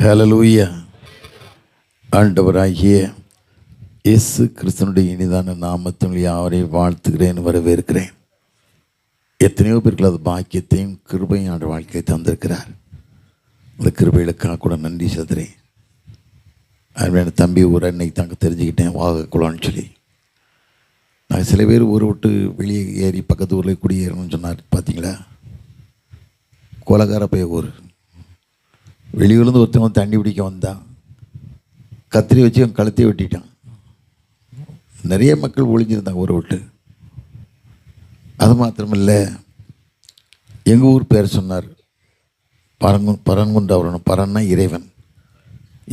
ஹல்லேலூயா. ஆண்டவராகிய இயேசு கிறிஸ்துனுடைய இனிதான நாமத்தில் யாவரையும் வாழ்த்துகிறேன், வரவேற்கிறேன். எத்தனையோ பேருக்கு அது பாக்கியத்தையும் கிருபையும் ஆண்டு வாழ்க்கையை தந்திருக்கிறார். அந்த கிருபைகளுக்காக கூட நன்றி செலுத்துகிறேன். என் தம்பி ஊரை இன்னைக்கு தாங்க தெரிஞ்சுக்கிட்டேன், வாகக்குளான்னு சொல்லி. நான் சில பேர் ஊரை விட்டு வெளியே ஏறி பக்கத்து ஊரில் குடியேறணும்னு சொன்னார். பார்த்தீங்களா, கொலகார போய் ஊர். வெளியூர்லேருந்து ஒருத்தவங்க தண்ணி பிடிக்க வந்தான், கத்திரி வச்சு அவன் கழுத்தையே வெட்டிட்டான். நிறைய மக்கள் ஒழிஞ்சிருந்தாங்க ஊரை விட்டு. அது மாத்திரமில்லை, எங்கள் ஊர் பேர் சொன்னார், பரங்குண்டாவரம். பரன்னா இறைவன்,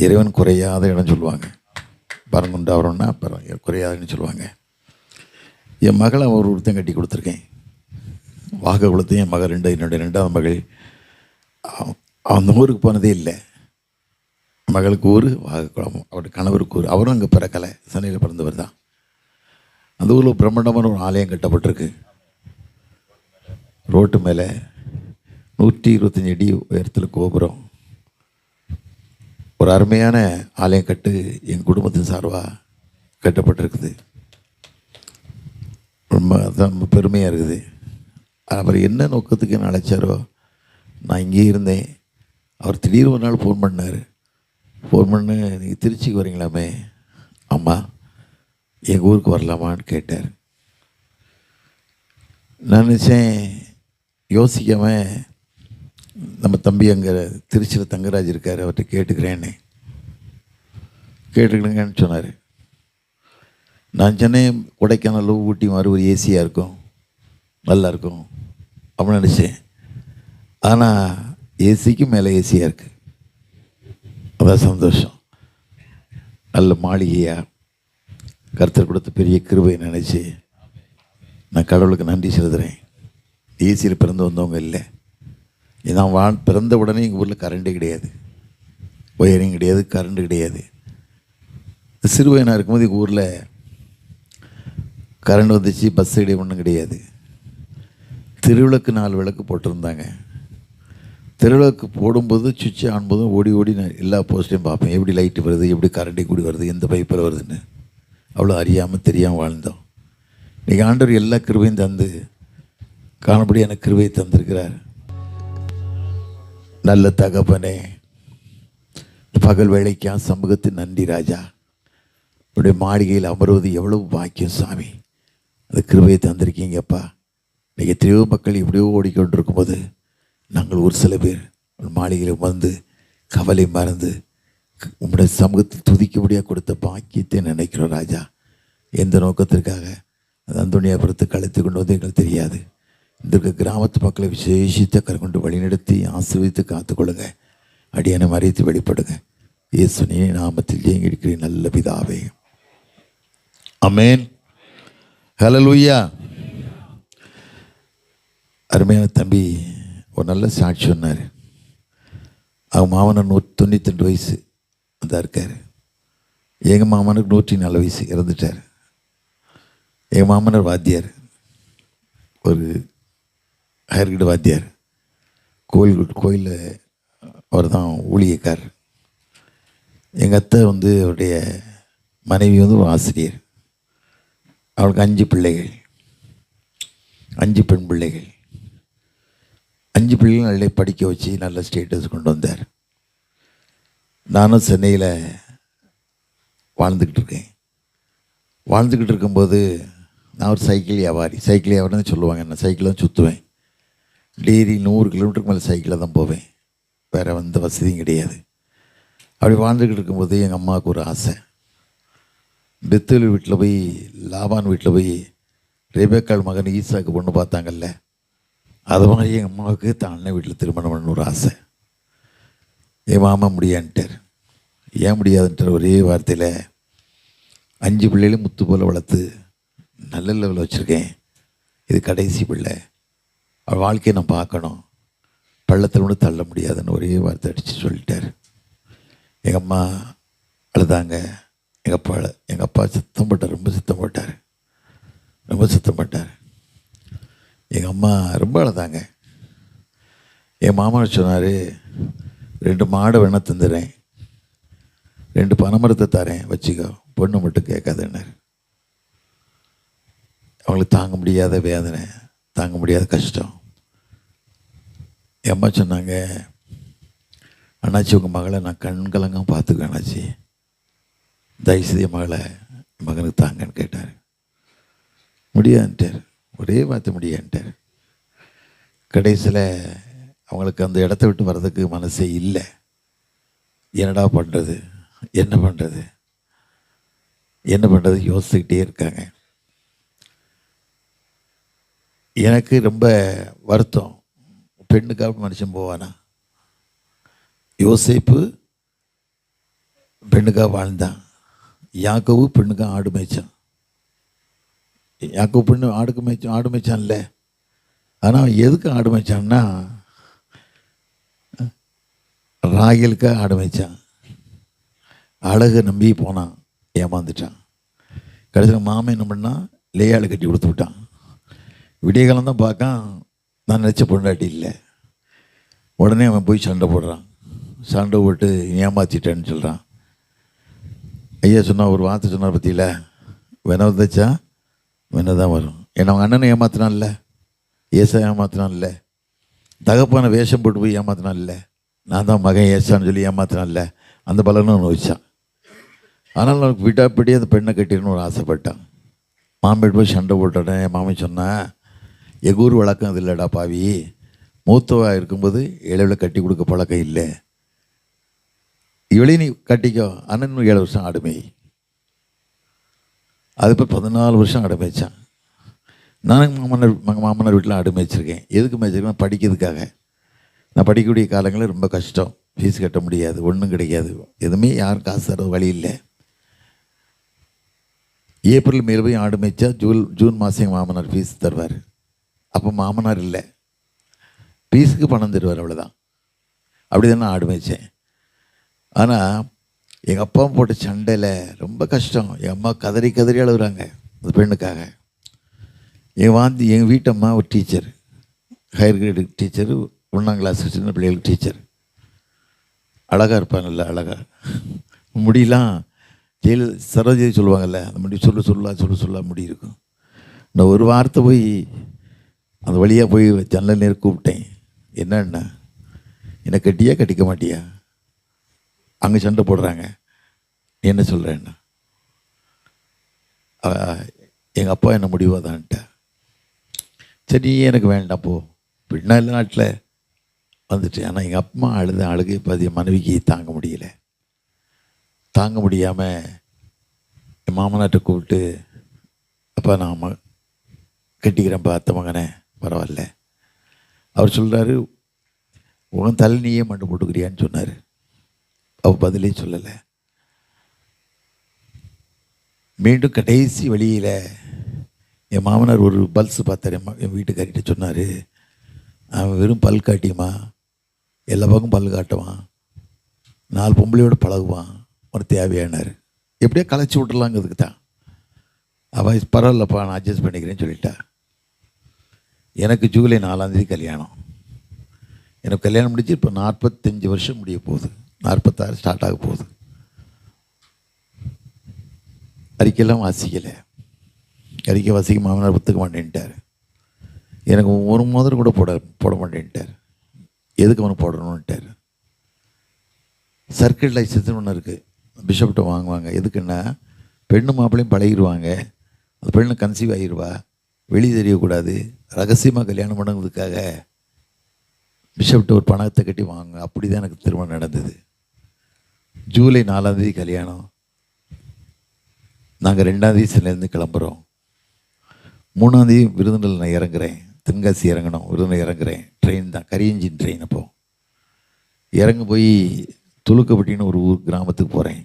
இறைவன் குறையாத இடம் சொல்லுவாங்க. பரங்குண்டாவரம்னா குறையாதுன்னு சொல்லுவாங்க. என் மகளை ஒரு ஒருத்தன் கட்டி கொடுத்துருக்கேன். வாக குளத்தையும் என் மகள் என்னுடைய ரெண்டாவது மகள். அந்த ஊருக்கு போனதே இல்லை. மகளுக்கு ஊர் வாகக்குளம், அவருடைய கணவருக்கு ஊர். அவரும் அங்கே பிறக்கலை, சென்னையில் பிறந்தவர் தான். அந்த ஊரில் பிரம்மாண்டமான ஒரு ஆலயம் கட்டப்பட்டிருக்கு. ரோட்டு மேலே 125 அடி உயரத்தில் கோபுரம். ஒரு அருமையான ஆலயம் கட்டு எங்கள் குடும்பத்தின் சார்பாக கட்டப்பட்டிருக்குது. ரொம்ப அதான் பெருமையாக இருக்குது. அவர் என்ன நோக்கத்துக்கு என்ன அழைச்சாரோ, நான் இங்கே இருந்தேன். அவர் திடீர்னு ஒரு நாள் ஃபோன் பண்ணார். ஃபோன் பண்ணி, நீங்கள் திருச்சிக்கு வரீங்களாமே? ஆமாம், எங்கள் ஊருக்கு வரலாமான்னு கேட்டார். நான் நினச்சேன், யோசிக்காமல் நம்ம தம்பி அங்கே திருச்சியில் தங்கராஜ் இருக்கார், அவர்கிட்ட கேட்டுக்கிறேங்கன்னு சொன்னார். நான் சொன்னேன், கொடைக்கானல் ஊட்டி மாதிரி ஒரு ஏசியாக இருக்கும், நல்லாயிருக்கும் அப்படின்னு நினச்சேன். ஆனால் ஏசிக்கு மேலே ஏசியாக இருக்குது. அதான் சந்தோஷம். நல்ல மாளிகையாக கர்த்தர் கொடுத்த பெரிய கிருபையை நினச்சி நான் கடவுளுக்கு நன்றி செலுத்துகிறேன். ஏசியில் பிறந்து வந்தவங்க இல்லை. நான் பிறந்த உடனே எங்கள் ஊரில் கரண்டே கிடையாது, ஒயரிங் கிடையாது, கரண்ட்டு கிடையாது. சிறுவயனாக இருக்கும்போது எங்கள் ஊரில் கரண்ட் வந்துச்சு, பஸ் கிடையாது, ஒன்றும் கிடையாது. திருவிளக்கு 4 விளக்கு போட்டிருந்தாங்க. திருவிளக்கு போடும்போது சுவிட்சை ஆன்போதும் ஓடி ஓடி நான் எல்லா போஸ்ட்டையும் பார்ப்பேன், எப்படி லைட்டு வருது, எப்படி கரண்ட்டை கூடி வருது, எந்த பைப்பில் வருதுன்னு. அவ்வளோ அறியாமல் தெரியாமல் வாழ்ந்தோம். இன்றைக்கி ஆண்டவர் எல்லா கிருபையும் தந்து காணபடி எனக்கு கிருபையை தந்திருக்கிறார். நல்ல தகப்பனே, பகல் வேலைக்கா சமூகத்தின் நன்றி ராஜா. உடைய மாளிகையில் அமர்வது எவ்வளவு பாக்கியம் சாமி. அந்த கிருபையை தந்திருக்கீங்கப்பா. இன்றைக்கி எத்தனையோ மக்கள் எப்படியோ ஓடிக்கொண்டிருக்கும் போது நாங்கள் ஒரு சில பேர் மாளிகையில் வந்து கவலை மறந்து உங்களுடைய சமூகத்தில் துதிக்கும்படியாக கொடுத்த பாக்கியத்தை நினைக்கிறோம் ராஜா. எந்த நோக்கத்திற்காக அந்த அந்தோனியாபுரத்தை கழித்து கொண்டு வந்து எங்களுக்கு தெரியாது. இந்த கிராமத்து மக்களை விசேஷித்த கற்கொண்டு வழிநடத்தி ஆசீர்வதித்து காத்துக்கொள்ளுங்க. அடியான மறைத்து வெளிப்படுங்க. இயேசுவின் நாமத்தில் இருக்கிற நல்ல பிதாவே, ஆமென். ஹல்லேலூயா. அருமையான தம்பி ஒரு நல்ல சாட்சி சொன்னார். அவங்க மாமனர் 92 வயசு தான் இருக்கார். எங்கள் மாமனுக்கு 104 வயசு, இறந்துட்டார். எங்கள் மாமனர் வாத்தியார், ஒரு ஹையர் கிரேட் வாத்தியார். கோயிலில் அவர் தான் ஊழியக்கார். எங்கள் அத்தை அவருடைய மனைவி ஒரு ஆசிரியர். அவளுக்கு 5 பிள்ளைகள், 5 பெண் பிள்ளைகள். 5 பிள்ளைகளும் நல்லா படிக்க வச்சு நல்ல ஸ்டேட்டஸ் கொண்டு வந்தார். நானும் சென்னையில் வாழ்ந்துக்கிட்டு இருக்கேன். வாழ்ந்துக்கிட்டு இருக்கும்போது நான் ஒரு சைக்கிள் வியாபாரின்னு சொல்லுவாங்க. நான் சைக்கிள் தான் சுற்றுவேன். டெய்லி 100 கிலோமீட்டருக்கு மேலே சைக்கிளில் தான் போவேன். வேறு எந்த வசதியும் கிடையாது. அப்படி வாழ்ந்துக்கிட்டு இருக்கும்போது எங்கள் அம்மாவுக்கு ஒரு ஆசை. பெத்தேல் வீட்டில் போய், லாபான் வீட்டில் போய் ரெபேக்காள் மகன் ஈசாக்கு பொண்ணு பார்த்தாங்கல்ல, அது மாதிரி எங்கள் அம்மாவுக்கு தான் அண்ணன் வீட்டில் திருமணம் பண்ணணும் ஒரு ஆசை. என் மாமா முடியான்ட்டார். ஏன் முடியாதுன்ட்டார்? ஒரே வார்த்தையில் 5 பிள்ளைகளும் முத்து போல் வளர்த்து நல்ல லெவலில் வச்சுருக்கேன், இது கடைசி பிள்ளை, அவள் வாழ்க்கையை நான் பார்க்கணும், பள்ளத்தில் ஒன்று தள்ள முடியாதுன்னு ஒரே வார்த்தை அடித்து சொல்லிட்டார். எங்கள் அம்மா அழுதாங்க. எங்கள் அப்பா சத்தம் போட்டார், ரொம்ப சத்தம் போட்டார். எங்கள் அம்மா ரொம்ப அழுதாங்க. என் மாமா சொன்னார், 2 மாடை வேணால் தந்துடுறேன், 2 பனைமரத்தை தரேன் வச்சுக்கோ, பொண்ணு மட்டும் கேட்காதுன்னாரு. அவங்களுக்கு தாங்க முடியாத வேதனை, தாங்க முடியாத கஷ்டம். என் அம்மா சொன்னாங்க, அண்ணாச்சி உங்கள் மகளை நான் கண்கலங்க பார்த்துக்குவேன் அண்ணாச்சி, தயவுசெய்து என் மகளை என் மகனுக்கு தாங்கன்னு கேட்டார். முடியாதுன்ட்டார், ஒரே வார்த்தை முடியாதுன்ட்டார். கடைசியில் அவங்களுக்கு அந்த இடத்த விட்டு வர்றதுக்கு மனசே இல்லை. என்னடா பண்ணுறது, என்ன பண்ணுறது என்ன பண்ணுறது யோசிச்சுக்கிட்டே இருக்காங்க. எனக்கு ரொம்ப வருத்தம், பெண்ணுக்காக மனுஷன் போவானா? யோசேப்பு பெண்ணுக்காக வாழ்ந்தான், யாக்கோபு பெண்ணுக்காக ஆடு மேய்ச்சான். யாக்கோபு பெண்ணு ஆடு மேய்ச்சான்ல. ஆனால் எதுக்கு ஆடு மேய்ச்சான்னா, ராகேலுக்காக ஆடு மேய்ச்சான். அழகை நம்பி போனான், ஏமாந்துட்டான். கடைசியில் மாமன் என்ன பண்ணால் லேயாளை கட்டி கொடுத்து விட்டான். விடிய காலம் தான் பார்க்க, நான் நினச்ச பொண்டாட்டி இல்லை. உடனே அவன் போய் சண்டை போடுறான். சண்டை போட்டு ஏமாற்றிட்டேன்னு சொல்கிறான். ஐயா சொன்னால் ஒரு வார்த்தை சொன்னார் பற்றியில், வினவு தச்சா வினை தான் வரும். ஏன்னா அவங்க அண்ணனை ஏமாத்தினான்ல, ஏசா ஏமாத்தினான்ல, தகப்பான வேஷம் போட்டு போய் ஏமாத்தினான்ல, நான் தான் மகன் ஏசான்னு சொல்லி ஏமாத்தினான்ல, அந்த பலனும் ஒன்று வச்சான். ஆனால் அவனுக்கு விட்டாப்படி அந்த பெண்ணை கட்டிடணும்னு ஒரு ஆசைப்பட்டான். மாமன் போய் சண்டை போட்டேன். என் மாமன் சொன்னான், எங்கள் ஊர் வழக்கம் அது இல்லைடா பாவி, மூத்தவாக இருக்கும்போது இளவில் கட்டி கொடுக்க பழக்கம் இல்லை, இவளையும் நீ கட்டிக்கோ, அண்ணன் 7 வருஷம் ஆடுமை. அது இப்போ 14 வருஷம் ஆடு மேய்ச்சான். நானும் மாமனார் வீட்டில் ஆடு மேய்ச்சிருக்கேன். எதுக்கு மேய்ச்சிருக்கேன்? படிக்கிறதுக்காக. நான் படிக்கக்கூடிய காலங்களில் ரொம்ப கஷ்டம், ஃபீஸ் கட்ட முடியாது, ஒன்றும் கிடைக்காது, எதுவுமே யாரும் காசு தர வழி இல்லை. ஏப்ரல் மேல் போய் ஆடு மேய்ச்சா ஜூன் மாதம் எங்கள் மாமனார் ஃபீஸ் தருவார். அப்போ மாமனார் இல்லை, ஃபீஸுக்கு பணம் தருவார், அவ்வளோதான். அப்படி தான் நான் ஆடு மேய்ச்சேன். ஆனால் எங்கள் அப்பா போட்ட சண்டையில் ரொம்ப கஷ்டம். எங்கள் அம்மா கதறி கதறி அழுகுறாங்க அந்த பெண்ணுக்காக. எங்கள் வீட்டம்மா ஒரு டீச்சர், ஹையர் கிரேடு டீச்சரு, 1ஆம் கிளாஸ் சின்ன பிள்ளைகளுக்கு டீச்சர். அழகாக இருப்பான், நல்லா அழகாக. முடியலாம் சரோஜி சொல்லுவாங்கள்ல, அந்த முடி சொல்ல முடி இருக்கும். நான் ஒரு வார்த்தை போய் அந்த வழியாக போய் ஜன்னல் நேரம் கூப்பிட்டேன், என்னன்னா என்னை கட்டியா கட்டிக்க மாட்டியா, அங்கே சண்டை போடுறாங்க, நீ என்ன சொல்கிறேன்னா, எங்கள் அப்பா என்ன முடிவாதான்ட்டா. சரி நீ எனக்கு வேண்டாம் போ, பின்னால் நாட்டில் வந்துட்டு. ஆனால் எங்கள் அப்பா அழுகை பாதி மனைவிக்கு தாங்க முடியல. தாங்க முடியாமல் என் மாமனாட்டை கூப்பிட்டு, அப்பா நான் கட்டிக்கிறேன்ப்பா அத்தை மகனே, பரவாயில்ல. அவர் சொல்கிறாரு, உன் தலை நீயே மண்டு போட்டுக்கிறியான்னு சொன்னார். அவள் பதிலே சொல்லலை. மீண்டும் கடைசி வழியில் என் மாமனார் ஒரு பல்ஸு பார்த்தார். என் வீட்டுக்காரிட்ட சொன்னார், அவன் வெறும் பல் காட்டியுமா, எல்லா பக்கம் பல் காட்டுவான், 4 பொம்பளையோடு பழகுவான், ஒரு தேவையானார். எப்படியோ கலைச்சி விட்டுலாங்கிறதுக்கு தான். அவள் பரவாயில்லப்பா நான் அட்ஜஸ்ட் பண்ணிக்கிறேன்னு சொல்லிட்டா. எனக்கு ஜூலை 4ஆம் தேதி கல்யாணம். எனக்கு கல்யாணம் முடிச்சு இப்போ 45 வருஷம் முடிய போகுது, 46 ஸ்டார்ட் ஆக போகுது. அறிக்கையெல்லாம் வாசிக்கலை. அறிக்கை வாசிக்க மாமனார் ஒத்துக்க மாட்டேன்ட்டார். எனக்கு ஒரு மோதிரம் கூட போட மாட்டேன்ட்டார். எதுக்கு அவனை போடணுன்ட்டார். சர்க்கிள் லைசன்ஸ்னு ஒன்று இருக்குது, பிஷப்கிட்ட வாங்குவாங்க. எதுக்குன்னா பெண்ணு மாப்பிள்ளையும் பழகிடுவாங்க, அந்த பெண்ணு கன்சீவ் ஆகிடுவா, வெளியே தெரியக்கூடாது, ரகசியமாக கல்யாணம் பண்ணுறதுக்காக பிஷப்கிட்ட ஒரு பணத்தை கட்டி வாங்க. அப்படி தான் எனக்கு திருமணம் நடந்தது. ஜூலை 4ஆம் தேதி கல்யாணம். நாங்கள் 2ஆம் தேதி சிலேருந்து கிளம்புறோம். 3ஆம் தேதி விருதுநகரில் நான் இறங்குறேன். தென்காசி இறங்கணும், விருதுநகர் இறங்குறேன். ட்ரெயின் தான், கரி இன்ஜின் ட்ரெயின். அப்போது இறங்க போய் துலுக்கப்பட்டின்னு ஒரு ஊர் கிராமத்துக்கு போகிறேன்.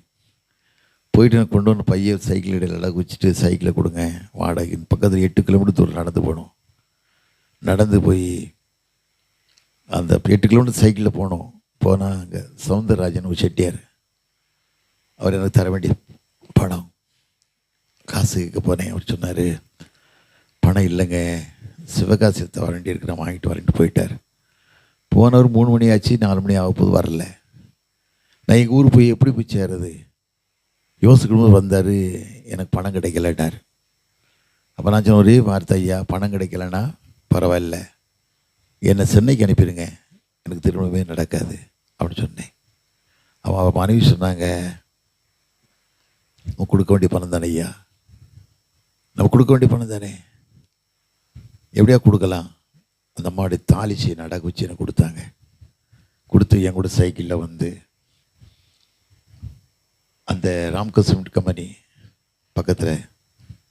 போயிட்டு நான் கொண்டு வந்து பையன் சைக்கிள் இடையில வச்சுட்டு, சைக்கிளை கொடுங்க வாடகை. பக்கத்தில் 8 கிலோமீட்டர் தூரம் நடந்து போகணும். நடந்து போய் அந்த 8 கிலோமீட்டர் சைக்கிளில் போனோம். போனால் அங்கே சவுந்தரராஜன் ஒரு செட்டியார், அவர் எனக்கு தர வேண்டிய பணம் காசு கேட்க போனேன். அவர் சொன்னார், பணம் இல்லைங்க, சிவகாசி வர வேண்டியிருக்கு, நான் வாங்கிட்டு வரேன்ட்டு போயிட்டார். போனவர் 3 மணி ஆச்சு, 4 மணி ஆக போது வரல. நான் எங்கள் ஊர் போய் எப்படி போய் சேருது? யோசிக்கணும் வந்தார், எனக்கு பணம் கிடைக்கலட்டார். அப்போ நான் சொன்ன ஒரே வார்த்தை, ஐயா பணம் கிடைக்கலன்னா பரவாயில்ல, என்னை சென்னைக்கு அனுப்பிடுங்க, எனக்கு திருமணமே நடக்காது அப்படின்னு சொன்னேன். அவன் மனைவி சொன்னாங்க, நம்ம கொடுக்க வேண்டிய பணம் தானே ஐயா, நம்ம கொடுக்க வேண்டிய பணம் தானே, எப்படியா கொடுக்கலாம். அந்த அம்மாவுடைய தாலி செயின் அடகு வச்சு எனக்கு கொடுத்தாங்க. கொடுத்து என் கூட சைக்கிளில் வந்து அந்த ராம்கோ சிமெண்ட் கம்பெனி பக்கத்தில்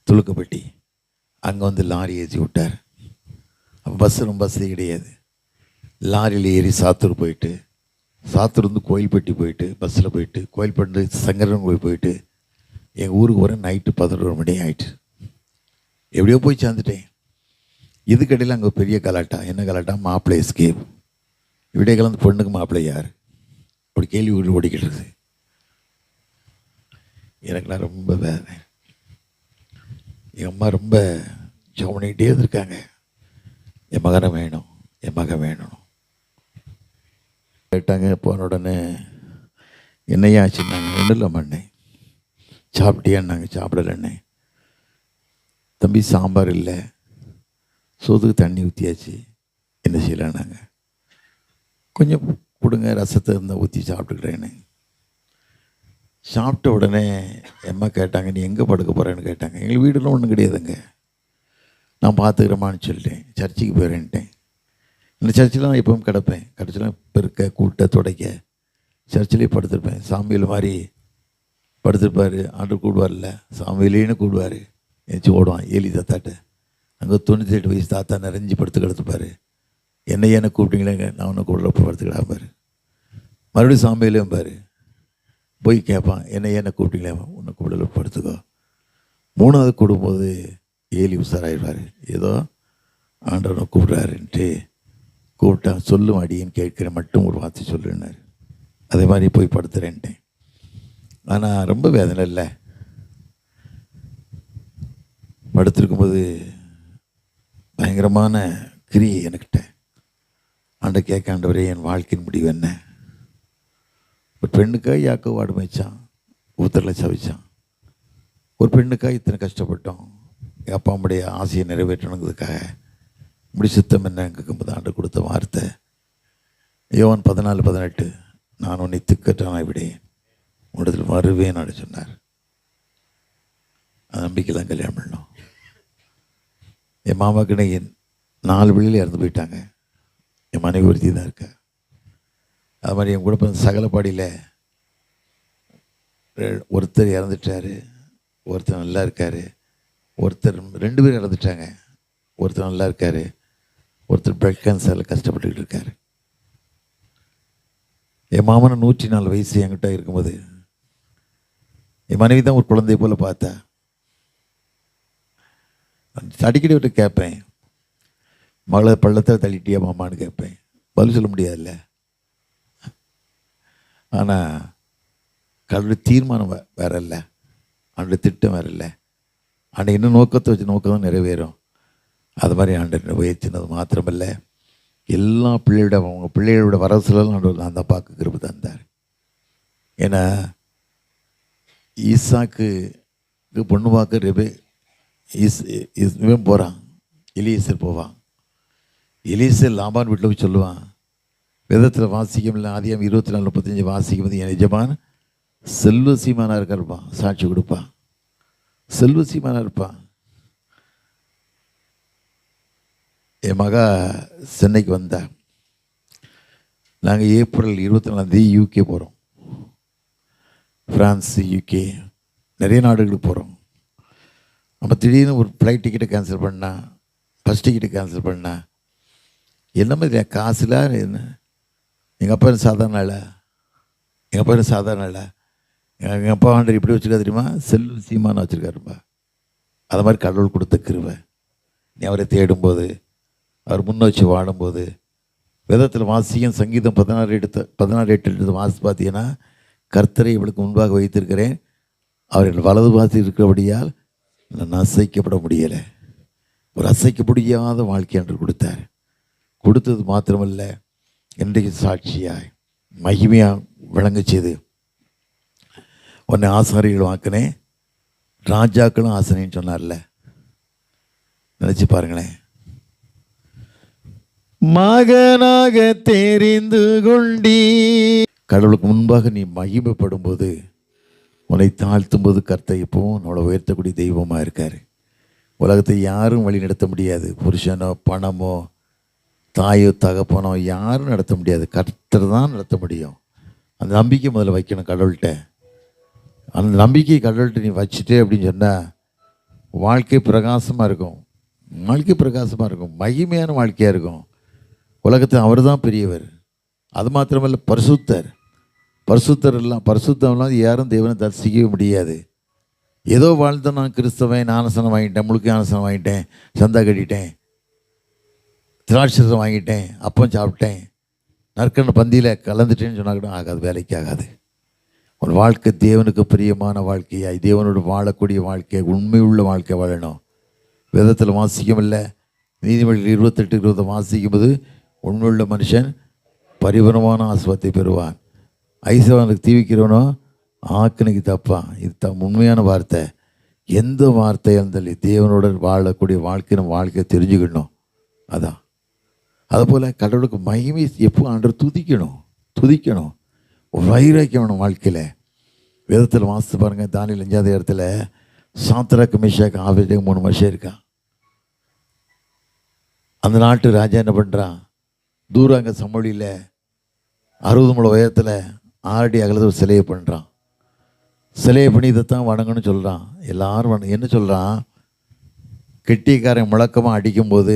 துளுக்கப்பட்டி அங்கே வந்து லாரி ஏற்றி விட்டார். அப்போ பஸ்ஸு ரொம்ப வசதி கிடையாது. லாரியில் ஏறி சாத்தூர் போயிட்டு, சாத்தூர் வந்து கோயில்பட்டி போயிட்டு பஸ்ஸில் போயிட்டு, கோயில்பட்டு சங்கரன் கோயில் போயிட்டு எங்கள் ஊருக்கு வர நைட்டு 11 மணி ஆயிட்டு. எப்படியோ போய் சேர்ந்துட்டேன். இதுக்கடையில் அங்கே பெரிய கலாட்டா. என்ன கலாட்டா? மாப்பிள்ளை எஸ்கேப். இப்படியே கலந்து பொண்ணுக்கு மாப்பிள்ளை யார் அப்படி கேள்வி ஓடிக்கிட்டு இருக்குது. எனக்குலாம் ரொம்ப வேதனை. எங்கள் அம்மா ரொம்ப ஜெபம் பண்ணிக்கிட்டே இருந்திருக்காங்க, என் மகனை வேணும், என் மகன் வேணும் கேட்டாங்க. போன உடனே என்னையா ஆச்சுன்னாங்க. ஒன்றும் இல்லை மண்ணே, சாப்பிட்டியான்னாங்க. சாப்பிடலண்ணே. தம்பி சாம்பார் இல்லை, சோத்துக்கு தண்ணி ஊற்றியாச்சு, என்ன செய்யலான்னாங்க. கொஞ்சம் கொடுங்க, ரசத்தை இருந்தால் ஊற்றி சாப்பிட்டுக்கிறேன்னு. சாப்பிட்ட உடனே எம்மா கேட்டாங்க, நீ எங்கே படுக்க போகிறேன்னு கேட்டாங்க. எங்களுக்கு வீடெல்லாம் ஒன்றும் கிடையாதுங்க, நான் பார்த்துக்கிறேம்மான்னு சொல்லிட்டேன். சர்ச்சுக்கு போயிறேன்ட்டேன். இந்த சர்ச்சில் நான் எப்பவும் கிடப்பேன். கடைசியில் பெருக்க கூட்ட துடைக்க சர்ச்சிலே படுத்திருப்பேன். சாமியில் மாதிரி படுத்திருப்பார். ஆண்டு கூடுவார்ல, சாமியிலேன்னு கூடுவார். ஏச்சி ஓடுவான் ஏலி தாத்தாட்ட. அங்கே 98 வயசு தாத்தா நிறைஞ்சி படுத்து கிடத்துப்பார். என்ன கூப்பிட்டீங்களேங்க, நான் ஒன்று கூடுறப்ப படுத்துக்கிடாப்பார். மறுபடியும் சாமியிலேயும் பாரு போய் கேட்பான், என்ன கூப்பிட்டீங்களே, உன்னை கூடல படுத்துக்கோ. 3வது கூடும்போது ஏலி உசாராயிடுவார். ஏதோ ஆண்டவனை கூப்பிட்றாருன்ட்டு கூப்பிட்டா, சொல்லும் அடின்னு கேட்குறேன், மட்டும் ஒரு வார்த்தை சொல்லுன்னாரு. அதே மாதிரி போய் படுத்துறேன்ட்டேன். ஆனால் ரொம்ப வேதனை இல்லை. படுத்திருக்கும்போது பயங்கரமான கிரியை எனக்கிட்ட. ஆண்ட கேட்க, ஆண்டவரே என் வாழ்க்கையின் முடிவு என்ன? ஒரு பெண்ணுக்காக யாக்கோ வாடு மேய்ச்சான், ஊத்தரில் சவிச்சான். ஒரு பெண்ணுக்காக இத்தனை கஷ்டப்பட்டோம். எங்கள் அப்பா அம்முடைய ஆசையை நிறைவேற்றணுங்கிறதுக்காக இப்படி சித்தம் என்ன கேட்கும்போது ஆண்டு கொடுத்த வார்த்தை யோவான் 14:18, நான் உன்னை திக்கற்றானாய் விடேன், உன்னிடத்தில் வருவேன் அப்படி சொன்னார். அந்த நம்பிக்கை தான் கல்யாணம் பண்ணோம். என் மாமாக்குன்னு 4 பிள்ளைகள் இறந்து போயிட்டாங்க. என் மனைவி ஒருத்தி தான் இருக்கா. அது மாதிரி என் கூட சகலப்பாடியில் ஒருத்தர் இறந்துட்டார், ஒருத்தர் நல்லா இருக்கார். ஒருத்தர் 2 பேர் இறந்துட்டாங்க. ஒருத்தர் நல்லா இருக்கார், ஒருத்தர் பிளட் கேன்சரில் கஷ்டப்பட்டுக்கிட்டு இருக்கார். என் மாமனை 104 வயசு என்கிட்ட இருக்கும்போது என் மனைவி தான் ஒரு குழந்தை போல் பார்த்தா. அடிக்கடி விட்டு கேட்பேன், மகளை பள்ளத்தில் தள்ளிட்டியா மாமான்னு கேட்பேன். பதில் சொல்ல முடியாதுல்ல. ஆனால் கடவுளுடைய தீர்மானம் வேற இல்லை, அவனுடைய திட்டம் வேற இல்லை. ஆண்டு இன்னும் நோக்கத்தை வச்சு நோக்கம் நிறைவேறும். அது மாதிரி ஆண்டு உயர்த்தினது மாத்திரமல்ல, எல்லா பிள்ளையோட அவங்க பிள்ளைகளோட வரசுலாம் நான் தான் பார்க்க கிருபை தந்தார். ஏன்னா ஈசாக்கு பொண்ணு பார்க்க இவன் போகிறான், எலியேசர் போவான். எலியேசர் லாபான் வீட்டில் போய் சொல்லுவான், வேதத்தில் வாசிக்கும் இல்லை, ஆதியாகமம் 24:35 வாசிக்கும் போது, என் எஜமான் செல்வ சீமானாக இருப்பான், சாட்சி கொடுப்பான், செல்வ சீமானாக இருப்பான். என் மகா சென்னைக்கு வந்தா. நாங்கள் ஏப்ரல் 24 யூகே போகிறோம். ஃப்ரான்ஸு, யூகே, நிறைய நாடுகளுக்கு போகிறோம். நம்ம திடீர்னு ஒரு ஃப்ளைட் டிக்கெட்டை கேன்சல் பண்ணால், பஸ் டிக்கெட்டை கேன்சல் பண்ணால், என்ன மாதிரி காசுல என்ன? எங்கள் அப்பா சாதாரண ஆளா? எங்கள் அப்பா சாதாரண ஆளா? எங்கள் அப்பா ஆண்டர் இப்படி வச்சுருக்கா தெரியுமா? செல்வ சீமானம் வச்சுருக்காருப்பா. அது மாதிரி கடவுள் கொடுத்த கிருபை. நீ அவரை தேடும்போது, அவர் முன்ன வச்சு வாடும்போது, வேதத்தில் வாசிக்கும் சங்கீதம் 16:8 எடுத்து வாசி பார்த்தீங்கன்னா, கர்த்தரை இவளுக்கு முன்பாக வைத்திருக்கிறேன், அவர் வலது வாசி இருக்கிறபடியால் நான் அசைக்கப்பட முடியலை. ஒரு அசைக்க முடியாத வாழ்க்கை என்று கொடுத்தார். கொடுத்தது மாத்திரமல்ல, இன்றைக்கு சாட்சியாய் மகிமையாக விளங்க செய்து உன்னை ஆசாரிகளும் ஆக்கினேன், ராஜாக்களும் ஆசனைன்னு சொன்னார்ல. நினச்சி பாருங்களேன். மகனாக தெரிந்து கொண்டீ. கடவுளுக்கு முன்பாக நீ மகிமைப்படும் போது, உன்னை தாழ்த்தும் போது கர்த்தர் இப்பவும் நம்மளை உயர்த்தக்கூடிய தெய்வமாக இருக்கார். உலகத்தை யாரும் வழி நடத்த முடியாது. புருஷனோ பணமோ தாயோ தகப்பனோ யாரும் நடத்த முடியாது. கர்த்தர் தான் நடத்த முடியும். அந்த நம்பிக்கை முதல்ல வைக்கணும் கடவுள்கிட்ட. அந்த நம்பிக்கை கடவுள்கிட்ட நீ வச்சுட்டே அப்படின்னு சொன்னால் வாழ்க்கை பிரகாசமாக இருக்கும். வாழ்க்கை பிரகாசமாக இருக்கும், மகிமையான வாழ்க்கையாக இருக்கும். உலகத்தில் அவர் தான் பெரியவர். அது மாத்திரமல்ல, பரிசுத்தர். பரிசுத்தம்லாம் யாரும் தேவனை தரிசிக்கவே முடியாது. ஏதோ வாழ்ந்த நான் கிறிஸ்தவன், ஞானஸ்நானம் வாங்கிட்டேன், முழுக்க ஞானஸ்நானம் வாங்கிட்டேன், சந்தா கட்டிட்டேன், திராட்சரசம் வாங்கிட்டேன், அப்பம் சாப்பிட்டேன், நற்கண்ட பந்தியில் கலந்துட்டேன்னு சொன்னால் கூட ஆகாது, வேலைக்கு ஆகாது. ஒரு வாழ்க்கை தேவனுக்கு பிரியமான வாழ்க்கையாய், தேவனோடு வாழக்கூடிய வாழ்க்கையை, உண்மையுள்ள வாழ்க்கை வாழணும். வேதத்தில் வாசிக்கும் இல்லை, நீதிமொழிகள் 28:20 வாசிக்கும்போது, உண்மையுள்ள மனுஷன் பரிபூரணமான ஆசீர்வாதத்தை பெறுவான், ஐஸ்வரனுக்கு தீவிக்கிறவனோ ஆக்கினைக்கு தப்பான். இது உண்மையான வார்த்தை. எந்த வார்த்தையாக இருந்தாலும் தேவனோட வாழக்கூடிய வாழ்க்கை நம்ம வாழ்க்கையை தெரிஞ்சுக்கணும். அதான் அதுபோல் கடவுளுக்கு மகிமை எப்போ ஆண்டவர் துதிக்கணும். ஒரு வைராக்கியம் வேணும் வாழ்க்கையில். வேதத்தில் வாசித்து பாருங்கள். தானியேல் 5ஆம் இடத்துல சாத்ராக் மேஷாக் ஆபேத்நேகோ 3 மனுஷன் இருக்கான். அந்த நாட்டு ராஜா என்ன பண்ணுறான், தூரம் அங்கே சமவெளியில் 60 முழ உயரத்தில் 6 அடி அகலத்தில் ஒரு சிலையை பண்ணுறான். சிலையை பண்ணி இதைத்தான் வணங்கன்னு சொல்கிறான். எல்லாரும் என்ன சொல்கிறான், கெட்டிக்காரன் முழக்கமாக அடிக்கும்போது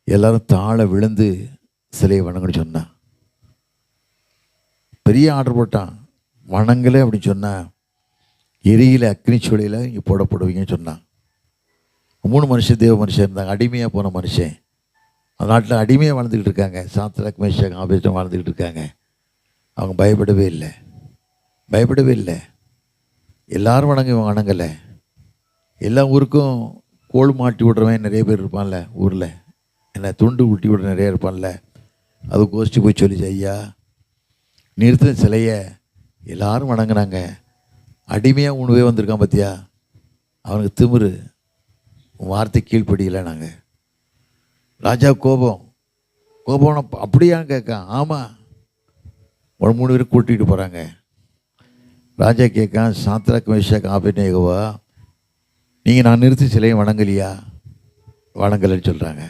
எல்லோரும் தாழ விழுந்து சிலையை வணங்கன்னு சொன்னான். பெரிய ஆர்டர் போட்டான். வணங்கலை அப்படின்னு சொன்னால் எரியில் அக்னி சூளையில் இங்கே போடப்படுவீங்கன்னு சொன்னான். 3 மனுஷன் தேவ மனுஷன் இருந்தாங்க, அடிமையாக போன மனுஷன். அந்த நாட்டில் அடிமையாக வாழ்ந்துக்கிட்டு இருக்காங்க. சாத்ராக் மேஷாக் ஆபேத்நேகோ வாழ்ந்துக்கிட்டு இருக்காங்க. அவங்க பயப்படவே இல்லை. எல்லாரும் வணங்கலை. எல்லா ஊருக்கும் கோல் மாட்டி விடுறவன் நிறைய பேர் இருப்பான்ல ஊரில், என்ன துண்டு ஊட்டி விடுற நிறைய இருப்பான்ல. அது கோஷ்டி போய் சொல்லி, ஐயா நிறுத்தின சிலையை எல்லாரும் வணங்கினாங்க, அடிமையாக உணவே வந்திருக்கான் பார்த்தியா, அவனுக்கு திமிரு, உன் வார்த்தை கீழ்ப்படியலை. நாங்கள் ராஜா கோபம் அப்படியான்னு கேட்கான். ஆமாம், ஒரு 3 பேர் கூட்டிகிட்டு போகிறாங்க. ராஜா கேட்கான், சாத்ராக் மேஷாக் ஆபேத்நேகோவா, நீங்கள் நான் நிறுத்தி சிலையை வணங்கலையா? வணங்கலைன்னு சொல்கிறாங்க.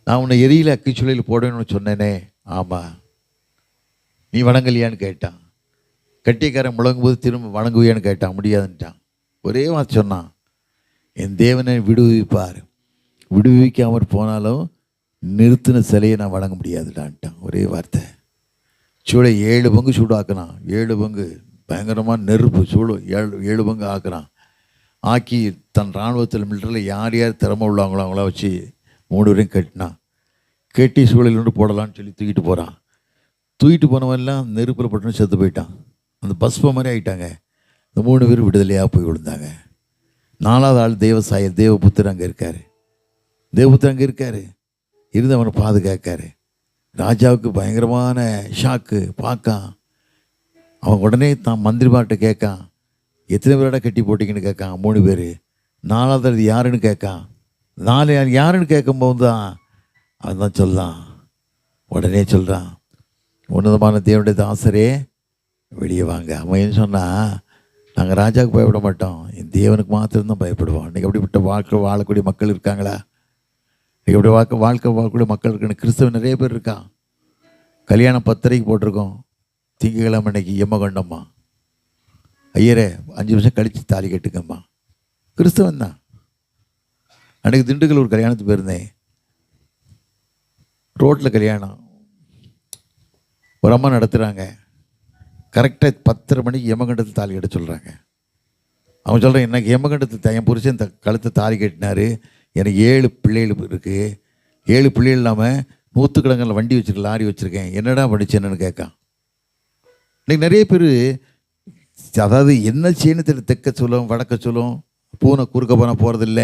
நான் உன்னை எரியில் அக்கிச்சுளையில் போடணும்னு சொன்னேனே. ஆமாம். நீ வணங்கலையான்னு கேட்டான். கட்டிக்காரன் முழங்கும்போது திரும்ப வணங்குவியான்னு கேட்டான். முடியாதுன்ட்டான். ஒரே வார்த்தை சொன்னான், என் தேவனை விடுவிக்காமல் போனாலும் நிறுத்தின சிலையை நான் வணங்க முடியாதுடான்ட்டான். ஒரே வார்த்தை. சூளை 7 பங்கு சூடாக்குனான். 7 பங்கு பயங்கரமான நெருப்பு சூடு 7 பங்கு ஆக்குறான். ஆக்கி தன் இராணுவத்தில் மிலிட்டரியில் யார் திறமை உள்ளவங்களோ அவங்கள வச்சு 3 பேரையும் கட்டினான். கட்டி சூழலில் ஒன்று போடலான்னு சொல்லி தூக்கிட்டு போகிறான். தூக்கிட்டு போனவெல்லாம் நெருப்பில் பட்டுன்னு செத்து போயிட்டான். அந்த பஸ்பம் மாதிரி ஆகிட்டாங்க. இந்த 3 பேர் விடுதலையாக போய் விழுந்தாங்க. 4வது ஆள் தேவபுத்திரன் அங்கே இருக்கார். இருந்து அவனை பாதுகாக்காரு. ராஜாவுக்கு பயங்கரமான ஷாக்கு. பார்க்கான். அவன் உடனே தான் மந்திரிமார்கிட்ட கேட்கான், எத்தனை பேரோட கட்டி போட்டிங்கன்னு கேட்கான். 3 பேர். 4வது யாருன்னு கேட்கான். 4 யாருன்னு கேட்கும்போது தான் அவன் தான் சொல்கிறான். உடனே சொல்கிறான், உன்னதமான தேவனுடைய தாசரே வெளியே வாங்க. அவன் என்ன சொன்னால், நாங்கள் ராஜாவுக்கு பயப்பட மாட்டோம், என் தேவனுக்கு மாத்திரம்தான் பயப்படுவோம். இன்றைக்கி அப்படிப்பட்ட வாழ்க்கை வாழக்கூடிய மக்கள் இருக்காங்களா? இன்றைக்கி அப்படி வாழ்க்கை வாழக்கூடிய மக்கள் இருக்குன்னு கிறிஸ்தவ நிறைய பேர் இருக்கான். கல்யாணம் 10:30 போட்டிருக்கோம். திங்கக்கிழமை அன்னைக்கு எம்மகண்டம்மா, ஐயரே 5 நிமிஷம் கழித்து தாலி கட்டுங்கம்மா. கிறிஸ்தவன் தான். அன்றைக்கி திண்டுக்கல் ஒரு கல்யாணத்துக்கு போயிருந்தேன். ரோட்டில் கல்யாணம், ஒரு அம்மா நடத்துகிறாங்க. கரெக்டாக 10:30 மணிக்கு எமகண்டத்தில் தாலி கட்ட சொல்கிறாங்க. அவன் சொல்கிறேன், எனக்கு எமகண்டத்தில் என் புருஷன் கழுத்தை தாலி கட்டினார், எனக்கு 7 பிள்ளைகள் இருக்குது, 7 பிள்ளைகள் இல்லாமல் 100 வண்டி வச்சுருக்கேன், லாரி வச்சுருக்கேன், என்னடா படிச்சேன்னு கேட்கான். இன்றைக்கி நிறைய பேர் அதாவது என்ன செய்யணும் தெற்க சொல்லும் வடக்க சொல்லும், பூனை குறுக்க போனால் போகிறதில்ல,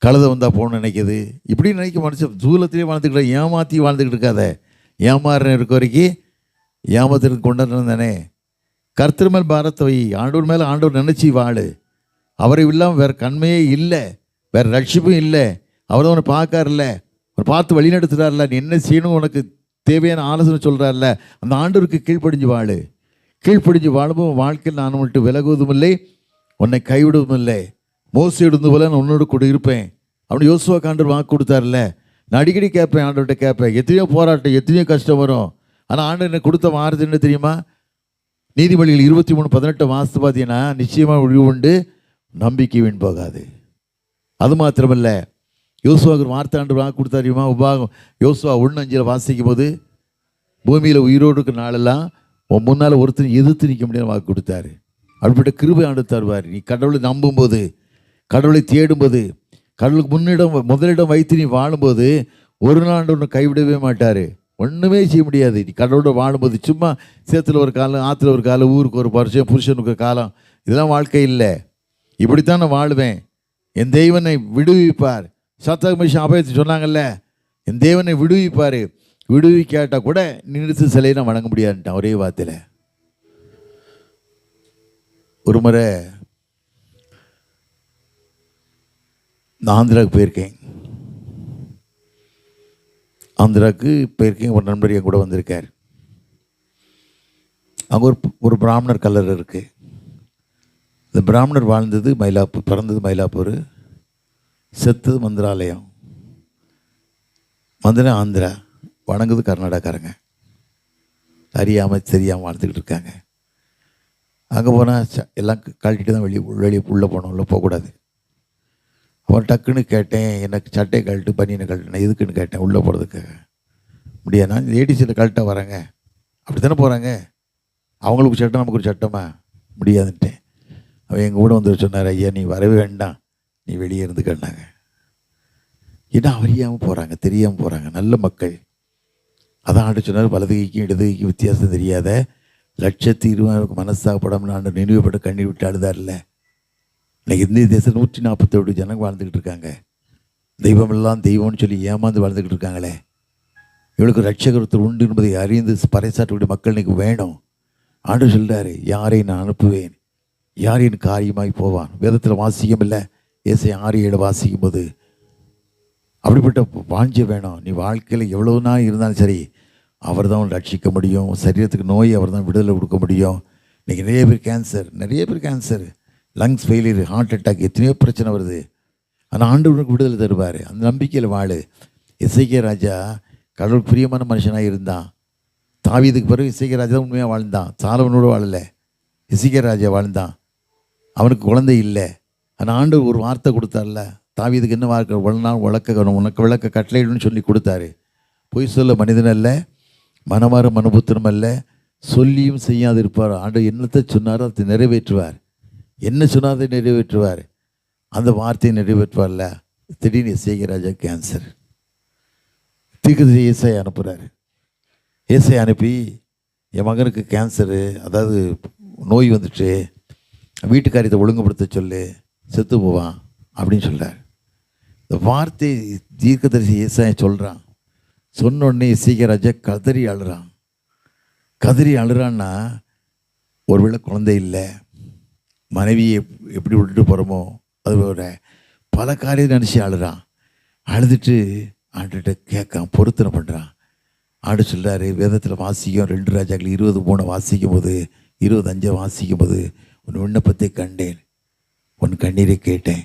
கழுதை வந்தால் போகணும்னு நினைக்கிது. இப்படி நினைக்க மனுஷன் தூலத்திலே வாழ்ந்துக்கிட்ட, ஏமாற்றி வாழ்ந்துக்கிட்டு இருக்காத. ஏமாறுற இருக்க வரைக்கும் ஏமாத்துறதுக்கு கொண்டாடுறது தானே. கர்த்தர் மேல் பாரத்தை வை. ஆண்டவர் மேலே ஆண்டவர் நினச்சி வாழு. அவரை இல்லாமல் வேறு கண்மையே இல்லை, வேறு ரட்சிப்பும் இல்லை. அவர் தான் உன்னை பார்க்கார்ல, அவர் பார்த்து வழி நடத்துகிறார்ல, நீ என்ன செய்யணும் உனக்கு தேவையான ஆலோசனை சொல்கிறார்ல. அந்த ஆண்டவருக்கு கீழ்ப்படிஞ்சு வாழு. கீழ்ப்படிஞ்சு வாழும்போது வாழ்க்கையில் நான் உன்ட்டு விலகுவதும் இல்லை, உன்னை கைவிடுவதும் இல்லை. மோச இருந்த போல நான் உன்னோடு கூட இருப்பேன் அப்படின்னு யோசுவா ஆண்டவர் வாக்கு கொடுத்தார்ல. நான் அடிக்கடி கேட்பேன், ஆண்டவர்கிட்ட கேட்பேன். எத்தனையோ போராட்டம், எத்தனையோ கஷ்டம் வரும். ஆனால் ஆண்டவர் எனக்கு கொடுத்த வார்த்தை என்ன தெரியுமா? நீதிமொழிகள் 23:18 வாசித்து பார்த்தீங்கன்னா, நிச்சயமாக ஒழிவு உண்டு, நம்பிக்கை வீண் போகாது. அது மாத்திரமல்ல, யோசுவாவுக்கு வார்த்தை ஆண்டு வாக்கு கொடுத்தார் தெரியுமா? யோசுவா 1:5 வாசிக்கும் போது, பூமியில் உயிரோடு இருக்கிற நாளெல்லாம் உன் முன்னால் ஒருத்தர் எதிர்த்து நிற்க முடியாது வாக்கு கொடுத்தாரு. அப்படிப்பட்ட கிருபை ஆண்டு தருவார். நீ கடவுளை நம்பும்போது, கடவுளை தேடும்போது, கடவுளுக்கு முதலிடம் வைத்து நீ வாழும்போது ஒரு நாள் ஒன்று கைவிடவே மாட்டார். ஒன்றுமே செய்ய முடியாது. நீ கடவுளோட வாழும்போது சும்மா சேத்துல ஒரு காலம், ஆற்றுல ஒரு காலம், ஊருக்கு ஒரு வருஷம், புருஷனுக்கு ஒரு காலம், இதெல்லாம் வாழ்க்கை இல்லை. இப்படித்தான் நான் வாழுவேன். என் தெய்வனை விடுவிப்பார். சத்தமிஷன் அபயத்தை சொன்னாங்கல்ல, என் தேவனை விடுவிப்பார். விடுவிக்காட்டால் கூட நிறுத்து சிலையை நான் வணங்க முடியாதுன்ட்டான் ஒரே வார்த்தையில். ஒரு முறை நான் ஆந்திராவுக்கு போயிருக்கேன். ஒரு நண்பர் என் கூட வந்திருக்கார். அங்கே ஒரு பிராமணர் கல்லறை இருக்குது. இந்த பிராமணர் வாழ்ந்தது மயிலாப்பூர், பிறந்தது மயிலாப்பூர், செத்தது மந்திராலயம். மந்திர ஆந்திரா, வணங்குது கர்நாடகாரங்க. அறியாமல் தெரியாமல் வாழ்ந்துக்கிட்டு இருக்காங்க. அங்கே போனால் எல்லாம் கழட்டிட்டு தான் வெளியே உள்ளே போனோம், உள்ளே போகக்கூடாது. அவன் டக்குன்னு கேட்டேன், எனக்கு சட்டையை கழட்டு, பனியனை கழட்டுனா எதுக்குன்னு கேட்டேன். உள்ளே போகிறதுக்காக. முடியாது, நான் லேடிஸில் கழட்டாக வராங்க, அப்படி தானே போகிறாங்க, அவங்களுக்கு சட்டம் நமக்கு ஒரு சட்டமா? முடியாதுன்ட்டேன். அவன் எங்கள் கூட வந்து சொன்னார், ஐயா நீ வரவே வேண்டாம், நீ வெளியே இருந்துக்கன்னாங்க. ஏன்னா அறியாமல் போகிறாங்க, தெரியாமல் போகிறாங்க, நல்ல மக்கள். அதான் ஆண்டு சொன்னார், வலது கைக்கும் இடது கைக்கும் வித்தியாசம் தெரியாத 120,000 மனசாகப்படாமல் ஆண்டு நினைவுபட கண்ணீர் விட்டு அழுதார்ல. இன்னைக்கு இந்திய தேசம் 147 ஜனங்க வாழ்ந்துக்கிட்டு இருக்காங்க. தெய்வமெல்லாம் தெய்வம்னு சொல்லி ஏமாந்து வாழ்ந்துக்கிட்டு இருக்காங்களே. இவளுக்கு ரட்சகருத்தர் உண்டு என்பதை அறிந்து பறைசாற்றக்கூடிய மக்கள் இன்னைக்கு வேணும். ஆண்டு சொல்கிறாரு, யாரை நான் அனுப்புவேன், யாரின் காரியமாய் போவான். வேதத்தில் வாசிக்கும் இல்லை, ஏசாயா 6:7 வாசிக்கும் போது அப்படிப்பட்ட வாஞ்சை வேணும். நீ வாழ்க்கையில் எவ்வளோ நாள் இருந்தாலும் சரி, அவர் தான் ரட்சிக்க முடியும். சரீரத்துக்கு நோய் அவர் தான் விடுதலை கொடுக்க முடியும். இன்றைக்கி நிறைய பேர் cancer, lungs failure, heart attack, எத்தனையோ பிரச்சனை வருது. ஆனால் ஆண்டவனுக்கு விடுதலை தருவார். அந்த நம்பிக்கையில் வாழு. எசேக்கியா ராஜா கடவுளுக்கு பிரியமான மனுஷனாக இருந்தான். தாவீதுக்கு பிறகு எசேக்கியா ராஜா தான் உண்மையாக வாழ்ந்தான். சாலமனோடு வாழலை, எசேக்கியா ராஜா வாழ்ந்தான். அவனுக்கு குழந்தை இல்லை. ஆனால் ஆண்டவர் ஒரு வார்த்தை கொடுத்தார்ல, தாவீதுக்கு என்ன வார்த்தை? உனக்கு விளக்க கட்டளைன்னு சொல்லி கொடுத்தாரு. பொய் சொல்ல மனிதன் அல்ல, மனமாற மனபுத்திரம் அல்ல, சொல்லியும் செய்யாது இருப்பார். ஆண்டவர் என்னத்தை சொன்னாரோ அதை நிறைவேற்றுவார். என்ன சொன்னாதை நிறைவேற்றுவார். அந்த வார்த்தையை நிறைவேற்றுவார்ல. திடீர்னு எசேக்கியா ராஜா கேன்சர். தீர்க்கதரிசி ஏசாயா அனுப்புகிறாரு. ஏசாயா அனுப்பி, என் மகனுக்கு கேன்சரு, அதாவது நோய் வந்துட்டு, வீட்டுக்காரியத்தை ஒழுங்குபடுத்த சொல்லு, செத்து போவான் அப்படின்னு சொல்கிறார். இந்த வார்த்தை தீர்க்கதரிசி ஏசாயா சொல்கிறான். சொன்ன உடனே எசேக்கியா ராஜா கதறி அழுறான்னா, ஒருவேளை குழந்தை இல்லை, மனைவியை எப்படி விட்டுட்டு போகிறோமோ அது பல காரியம் நினச்சி அழுறான். அழுதுட்டு ஆண்டுகிட்ட கேட்கான், பொருத்தனை பண்ணுறான். ஆண்டு சொல்கிறாரு, வேதத்தில் வாசிக்கும் 2 ராஜாக்கள் 20:3 வாசிக்கும் போது, 25 வாசிக்கும் போது, உன் விண்ணப்பத்தை கண்டேன், உன் கண்ணீரை கேட்டேன்,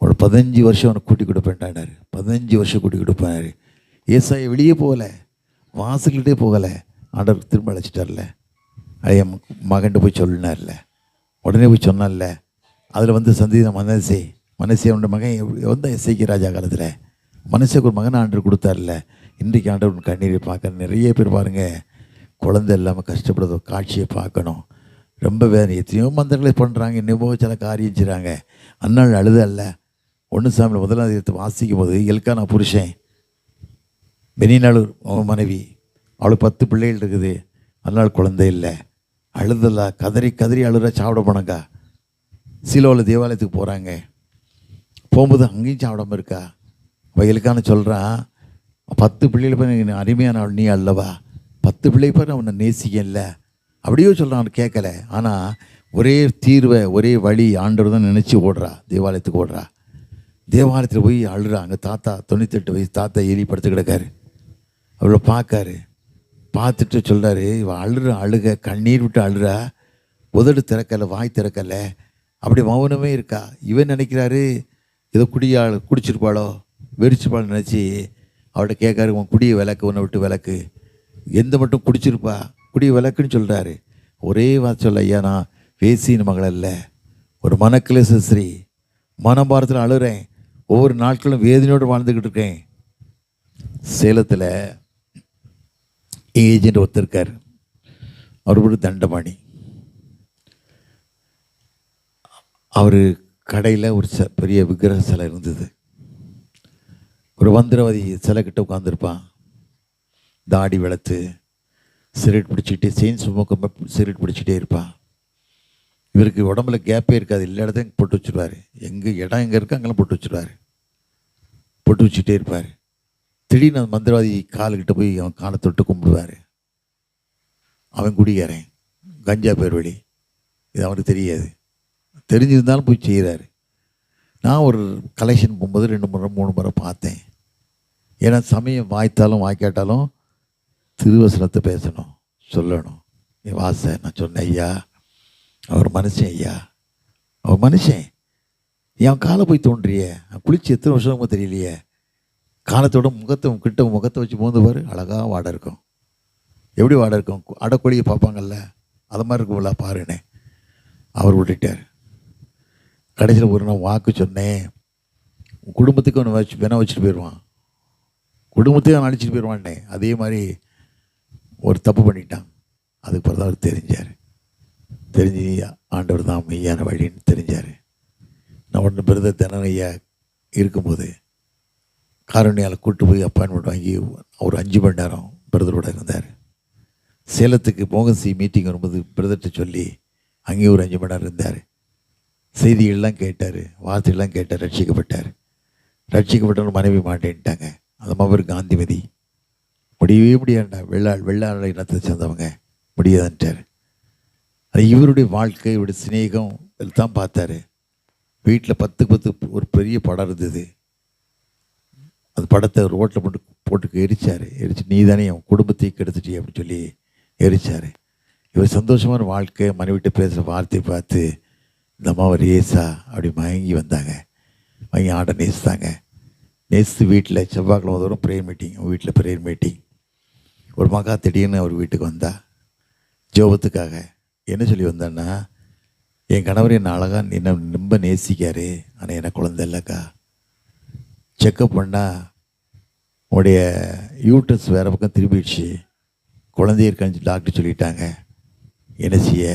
உன் 15 வருஷம் உனக்கு கூட்டி கொடுப்பேன்டானார். 15 வருஷம் கூட்டி கொடுப்பாரு. ஏசாயா வெளியே போகலை, வாசல்கிட்டே போகலை. ஆண்டவர் திரும்ப அழைச்சிட்டார்ல. என் மகன்ட்டு போய் சொல்லினார்ல, உடனே போய் சொன்னார்ல. அதில் வந்து சந்தீதம் மனசே அவனோட மகன் வந்த எசேக்கியா ராஜா காலத்தில் மனசுக்கு ஒரு மகன் ஆண்டவர் கொடுத்தார்ல. இன்றைக்கு ஆண்டவர் கண்ணீரை பார்க்க நிறைய பேர் பாருங்கள், குழந்தை இல்லாமல் கஷ்டப்படுற காட்சியை பார்க்கணும். ரொம்ப வேறு எத்தனையோ மந்திரங்களை பண்ணுறாங்க, இன்னமோ சில காரியம் செய்கிறாங்க. அந்நாள் அழுத அல்ல. 1 சாமுவேல் 1 வாசிக்கும் போது, எல்கானா புருஷன், பெனினாளூர் அவன் மனைவி, அவளுக்கு 10 பிள்ளைகள் இருக்குது. அந்நாள் குழந்தை இல்லை, அழுதல்லா, கதறி அழுற. சாப்பிட போனாங்க. சீலோவில் தேவாலயத்துக்கு போகிறாங்க. போகும்போது அங்கேயும் சாப்பிடாமல் இருக்கா. வயலுக்கான சொல்கிறான், 10 பிள்ளைகள் பேர் அருமையான நீ அல்லவா, 10 பிள்ளை பேர் அவனை நேசிக்கல, அப்படியே சொல்கிறான், அவன் கேட்கல. ஆனால் ஒரே தீர்வை, ஒரே வழி ஆண்டவர் தான் நினச்சி ஓடுறா, தேவாலயத்துக்கு ஓடுறா. தேவாலயத்தில் போய் அழுறா. அங்கே தாத்தா 98 வயசு தாத்தா ஏறி படுத்து கிடக்காரு. அவளை பார்க்காரு. பார்த்துட்டு சொல்கிறாரு, இவன் அழுக கண்ணீர் விட்டு அழுறா, உதடு திறக்கலை, வாய் திறக்கலை, அப்படி மௌனமே இருக்கா. இவன் நினைக்கிறாரு ஏதோ குடிச்சிருப்பாளோ வெறிச்சிருப்பாளோ நினச்சி அவள்கிட்ட கேட்காரு, உன் குடியை விளக்கு, உன்னை விட்டு விளக்கு, எந்த மட்டும் குடிச்சிருப்பா, குடியை விளக்குன்னு சொல்கிறாரு. ஒரே வார்த்தை சொல்ல, ஐயா நான் வேசியின் மகள் அல்ல, ஒரு மனக்கிலேச ஸ்ரீ, மனபாரத்தில் அழுகிறேன், ஒவ்வொரு நாட்களும் வேதனையோடு வாழ்ந்துக்கிட்டு இருக்கேன். சேலத்தில் ஏஜென்ட் ஒருத்தர் இருக்கார். அவர் ஒரு தண்டபாணி. அவர் கடையில் ஒரு பெரிய விக்கிரக சிலை இருந்தது. ஒரு மந்திரவாதி சிலை கிட்ட உட்காந்துருப்பான், தாடி வளர்த்து, சிகரெட் பிடிச்சிக்கிட்டே, செயின் சுமக்க சிகரெட் பிடிச்சிட்டே இருப்பான். இவருக்கு உடம்புல கேப்பே இருக்காது, எல்லா இடத்தையும் போட்டு வச்சுருவார். இடம் எங்கே இருக்கோ அங்கெல்லாம் போட்டு வச்சுருவார். போட்டு வச்சுட்டே இருப்பார். திடீர்னு அந்த மந்திரவாதி காலுக்கிட்ட போய் அவன் காலை தொட்டு கும்பிடுவார். அவன் குடிக்காரன், கஞ்சா பேர் வழி, இது அவனுக்கு தெரியாது. தெரிஞ்சிருந்தாலும் போய் செய்கிறாரு. நான் ஒரு கலெக்ஷன் போகும்போது 2 முறை 3 முறை பார்த்தேன். ஏன்னா சமயம் வாய்த்தாலும் வாய்க்காட்டாலும் திருவசனத்தை பேசணும், சொல்லணும். என் வாசை நான் சொன்னேன், ஐயா அவர் மனுஷன், ஐயா அவர் மனுஷன், என் காலை போய் தோன்றிய, குளிச்சு எத்தனை வருஷமோ தெரியலையே, காலத்தோட முகத்தை வச்சு மோந்து பாரு, அழகாக வாடை இருக்கும். எப்படி வாடை இருக்கும், அடக்கொழியை பார்ப்பாங்கல்ல, அது மாதிரி இருக்கும்ல, பாருன்னு. அவர் விட்டுட்டார். கடைசியில் ஒரு நாள் வாக்கு சொன்னேன், குடும்பத்துக்கு ஒன்று வேணா வச்சுட்டு போயிடுவான், குடும்பத்தையும் அவன் அடிச்சுட்டு போயிடுவான்னே. அதே மாதிரி ஒரு தப்பு பண்ணிட்டான். அதுக்கு பிறகு தான் அவர் தெரிஞ்சு ஆண்டவர் தான் மெய்யான வழின்னு தெரிஞ்சார். நான் ஒன்று பிரதர் தினம் ஐயா இருக்கும்போது காரணியால் கூப்பிட்டு போய் அப்பாயின்மெண்ட் வாங்கி ஒரு 5 மணி நேரம் பிரதரோடு இருந்தார். சேலத்துக்கு மோகன்சி மீட்டிங் வரும்போது பிரதர்கிட்ட சொல்லி அங்கேயும் ஒரு 5 மணி நேரம் இருந்தார். செய்திகள்லாம் கேட்டார், வார்த்தைகள்லாம் கேட்டார். ரட்சிக்கப்பட்டவங்க மனைவி மாட்டேன்ட்டாங்க. அந்த மாதிரி காந்திமதி முடியவே முடியாதுண்டா, வெள்ளாள இனத்தை சேர்ந்தவங்க முடியாதுன்ட்டார். அது இவருடைய வாழ்க்கை, இவருடைய சிநேகம் தான் பார்த்தாரு. வீட்டில் 10க்கு 10 ஒரு பெரிய படம் இருந்தது. அந்த படத்தை ரோட்டில் போட்டு எரிச்சார். நீ தானே என் குடும்பத்தை கெடுத்துட்டே அப்படின்னு சொல்லி எரிச்சார். இவர் சந்தோஷமான வாழ்க்கை, மனைவிட்டு பேசுகிற வார்த்தையை பார்த்து இந்த அம்மாவை ரேசா அப்படி மயங்கி வந்தாங்க. வாங்கி ஆடை நேசித்தாங்க. நேசித்து வீட்டில் செவ்வாய்க்கிழமை தோறும் ப்ரேயர் மீட்டிங், வீட்டில் ப்ரேயர் மீட்டிங். ஒரு மகா திடீர்னு அவர் வீட்டுக்கு வந்தா ஜோபத்துக்காக. என்ன சொல்லி வந்தான்னா, என் கணவர் என்னை அழகாக என்ன ரொம்ப நேசிக்காரு, ஆனால் எனக்கு குழந்தை இல்லைக்கா, செக்கப் பண்ணால் உடைய யூட்ரஸ் வேறு பக்கம் திரும்பிடுச்சு, குழந்தைய இருக்கான்னு டாக்டர் சொல்லிட்டாங்க, என்ன செய்ய,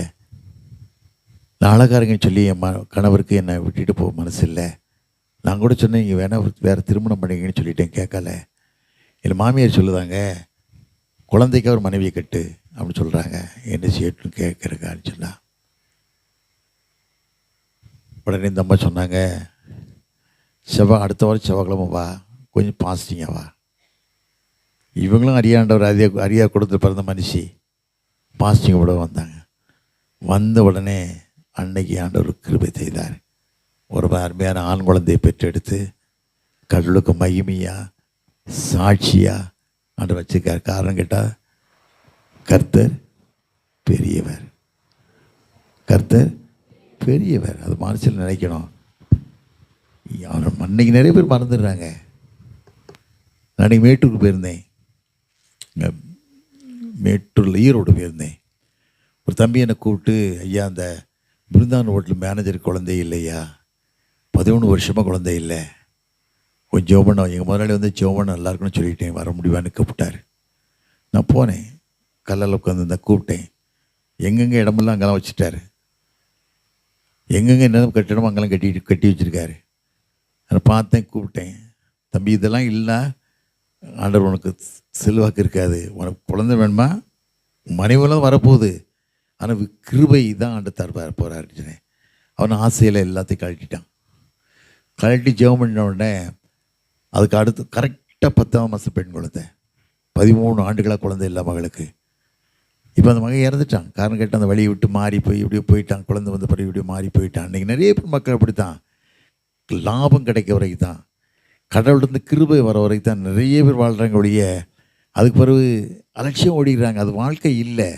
நான் அழகாருங்கன்னு சொல்லி என் கணவருக்கு என்னை விட்டுட்டு போக மனசு இல்லை. நான் கூட சொன்னேன், நீங்கள் வேறு திருமணம் பண்ணிங்கன்னு சொல்லிட்டேன், கேட்கல. என் மாமியார் சொல்லுதாங்க, குழந்தைக்கு அவர் மனைவியை கட்டு அப்படின்னு சொல்கிறாங்க, என்ன செய்யட்டுன்னு கேட்குறக்கான்னு சொன்னா. உடனே இந்த அம்மா சொன்னாங்க, அடுத்த வாரம் செவ்வாய்க்கிழமை வா, கொஞ்சம் பாசிட்டிங்க வா. இவங்களும் அறியாண்டவர், அறியா கொடுத்து பிறந்த மனுஷி, பாசிட்டிங்க விட வந்தாங்க. வந்த உடனே அன்னைக்கு ஆண்டவர் கிருபை செய்தார். ஒரு அருமையான ஆண் குழந்தையை பெற்றெடுத்து கடவுளுக்கு மகிமையாக சாட்சியாக ஆண்டவர் வச்சுருக்கார். காரணம் கேட்டால், கர்த்தர் பெரியவர், கர்த்தர் பெரியவர். அது மனசில் நினைக்கணும். அன்னைக்கு நிறைய பேர் மறந்துடுறாங்க. நான் மேட்டூருக்கு போயிருந்தேன், மேட்டூரில் ஈரோடு போயிருந்தேன். ஒரு தம்பி என்னை கூப்பிட்டு, ஐயா அந்த பிருந்தாவன் ஹோட்டல் மேனேஜர் குழந்தை இல்லையா, 11 வருஷமாக குழந்தை இல்லை, கொஞ்சம் ஜோபண்ணா, எங்கள் முதலாளி வந்து ஜோபண்ணா நல்லா இருக்குன்னு சொல்லிட்டேன், வர முடியுவான்னு கூப்பிட்டார். நான் போனேன், கல்லால் உட்காந்துருந்தேன், கூப்பிட்டேன். எங்கெங்கே இடமெல்லாம் அங்கெல்லாம் வச்சுட்டார், எங்கெங்கே என்ன கட்டிடமோ அங்கெல்லாம் கட்டி வச்சுருக்காரு. நான் பார்த்தேன், கூப்பிட்டேன், தம்பி இதெல்லாம் இல்லைன்னா ஆண்டவர் உனக்கு செல்வாக்கு இருக்காது, உனக்கு குழந்தை வேணுமா, மனைவெல்லாம் வரப்போகுது, ஆனால் கிருபை தான் ஆண்டு தர போகிறாரு. அவன் ஆசையில் எல்லாத்தையும் கழட்டி ஜெபம் பண்ண உடனே அதுக்கு அடுத்து கரெக்டாக 10ஆம் மாதம் பெண் குழந்தை, 13 ஆண்டுகளாக குழந்தை இல்லை மகளுக்கு. இப்போ அந்த மகன் இறந்துட்டான். காரணம் கேட்டு அந்த வழியை விட்டு மாறி போய் இப்படியே போயிட்டான். குழந்தை வந்த பிறகு இப்படியே மாறி போயிட்டான். இன்றைக்கி நிறைய பேர் மக்கள் அப்படித்தான். லாபம் கிடைக்க வரைக்கும் தான், கடவுள்கிட்ட கிருபை வர வரைக்கும் தான் நிறைய பேர் வாழ்கிறாங்க ஒழிய அதுக்கு பிறகு அலட்சியம் ஓடிக்கிறாங்க. அது வாழ்க்கை இல்லை.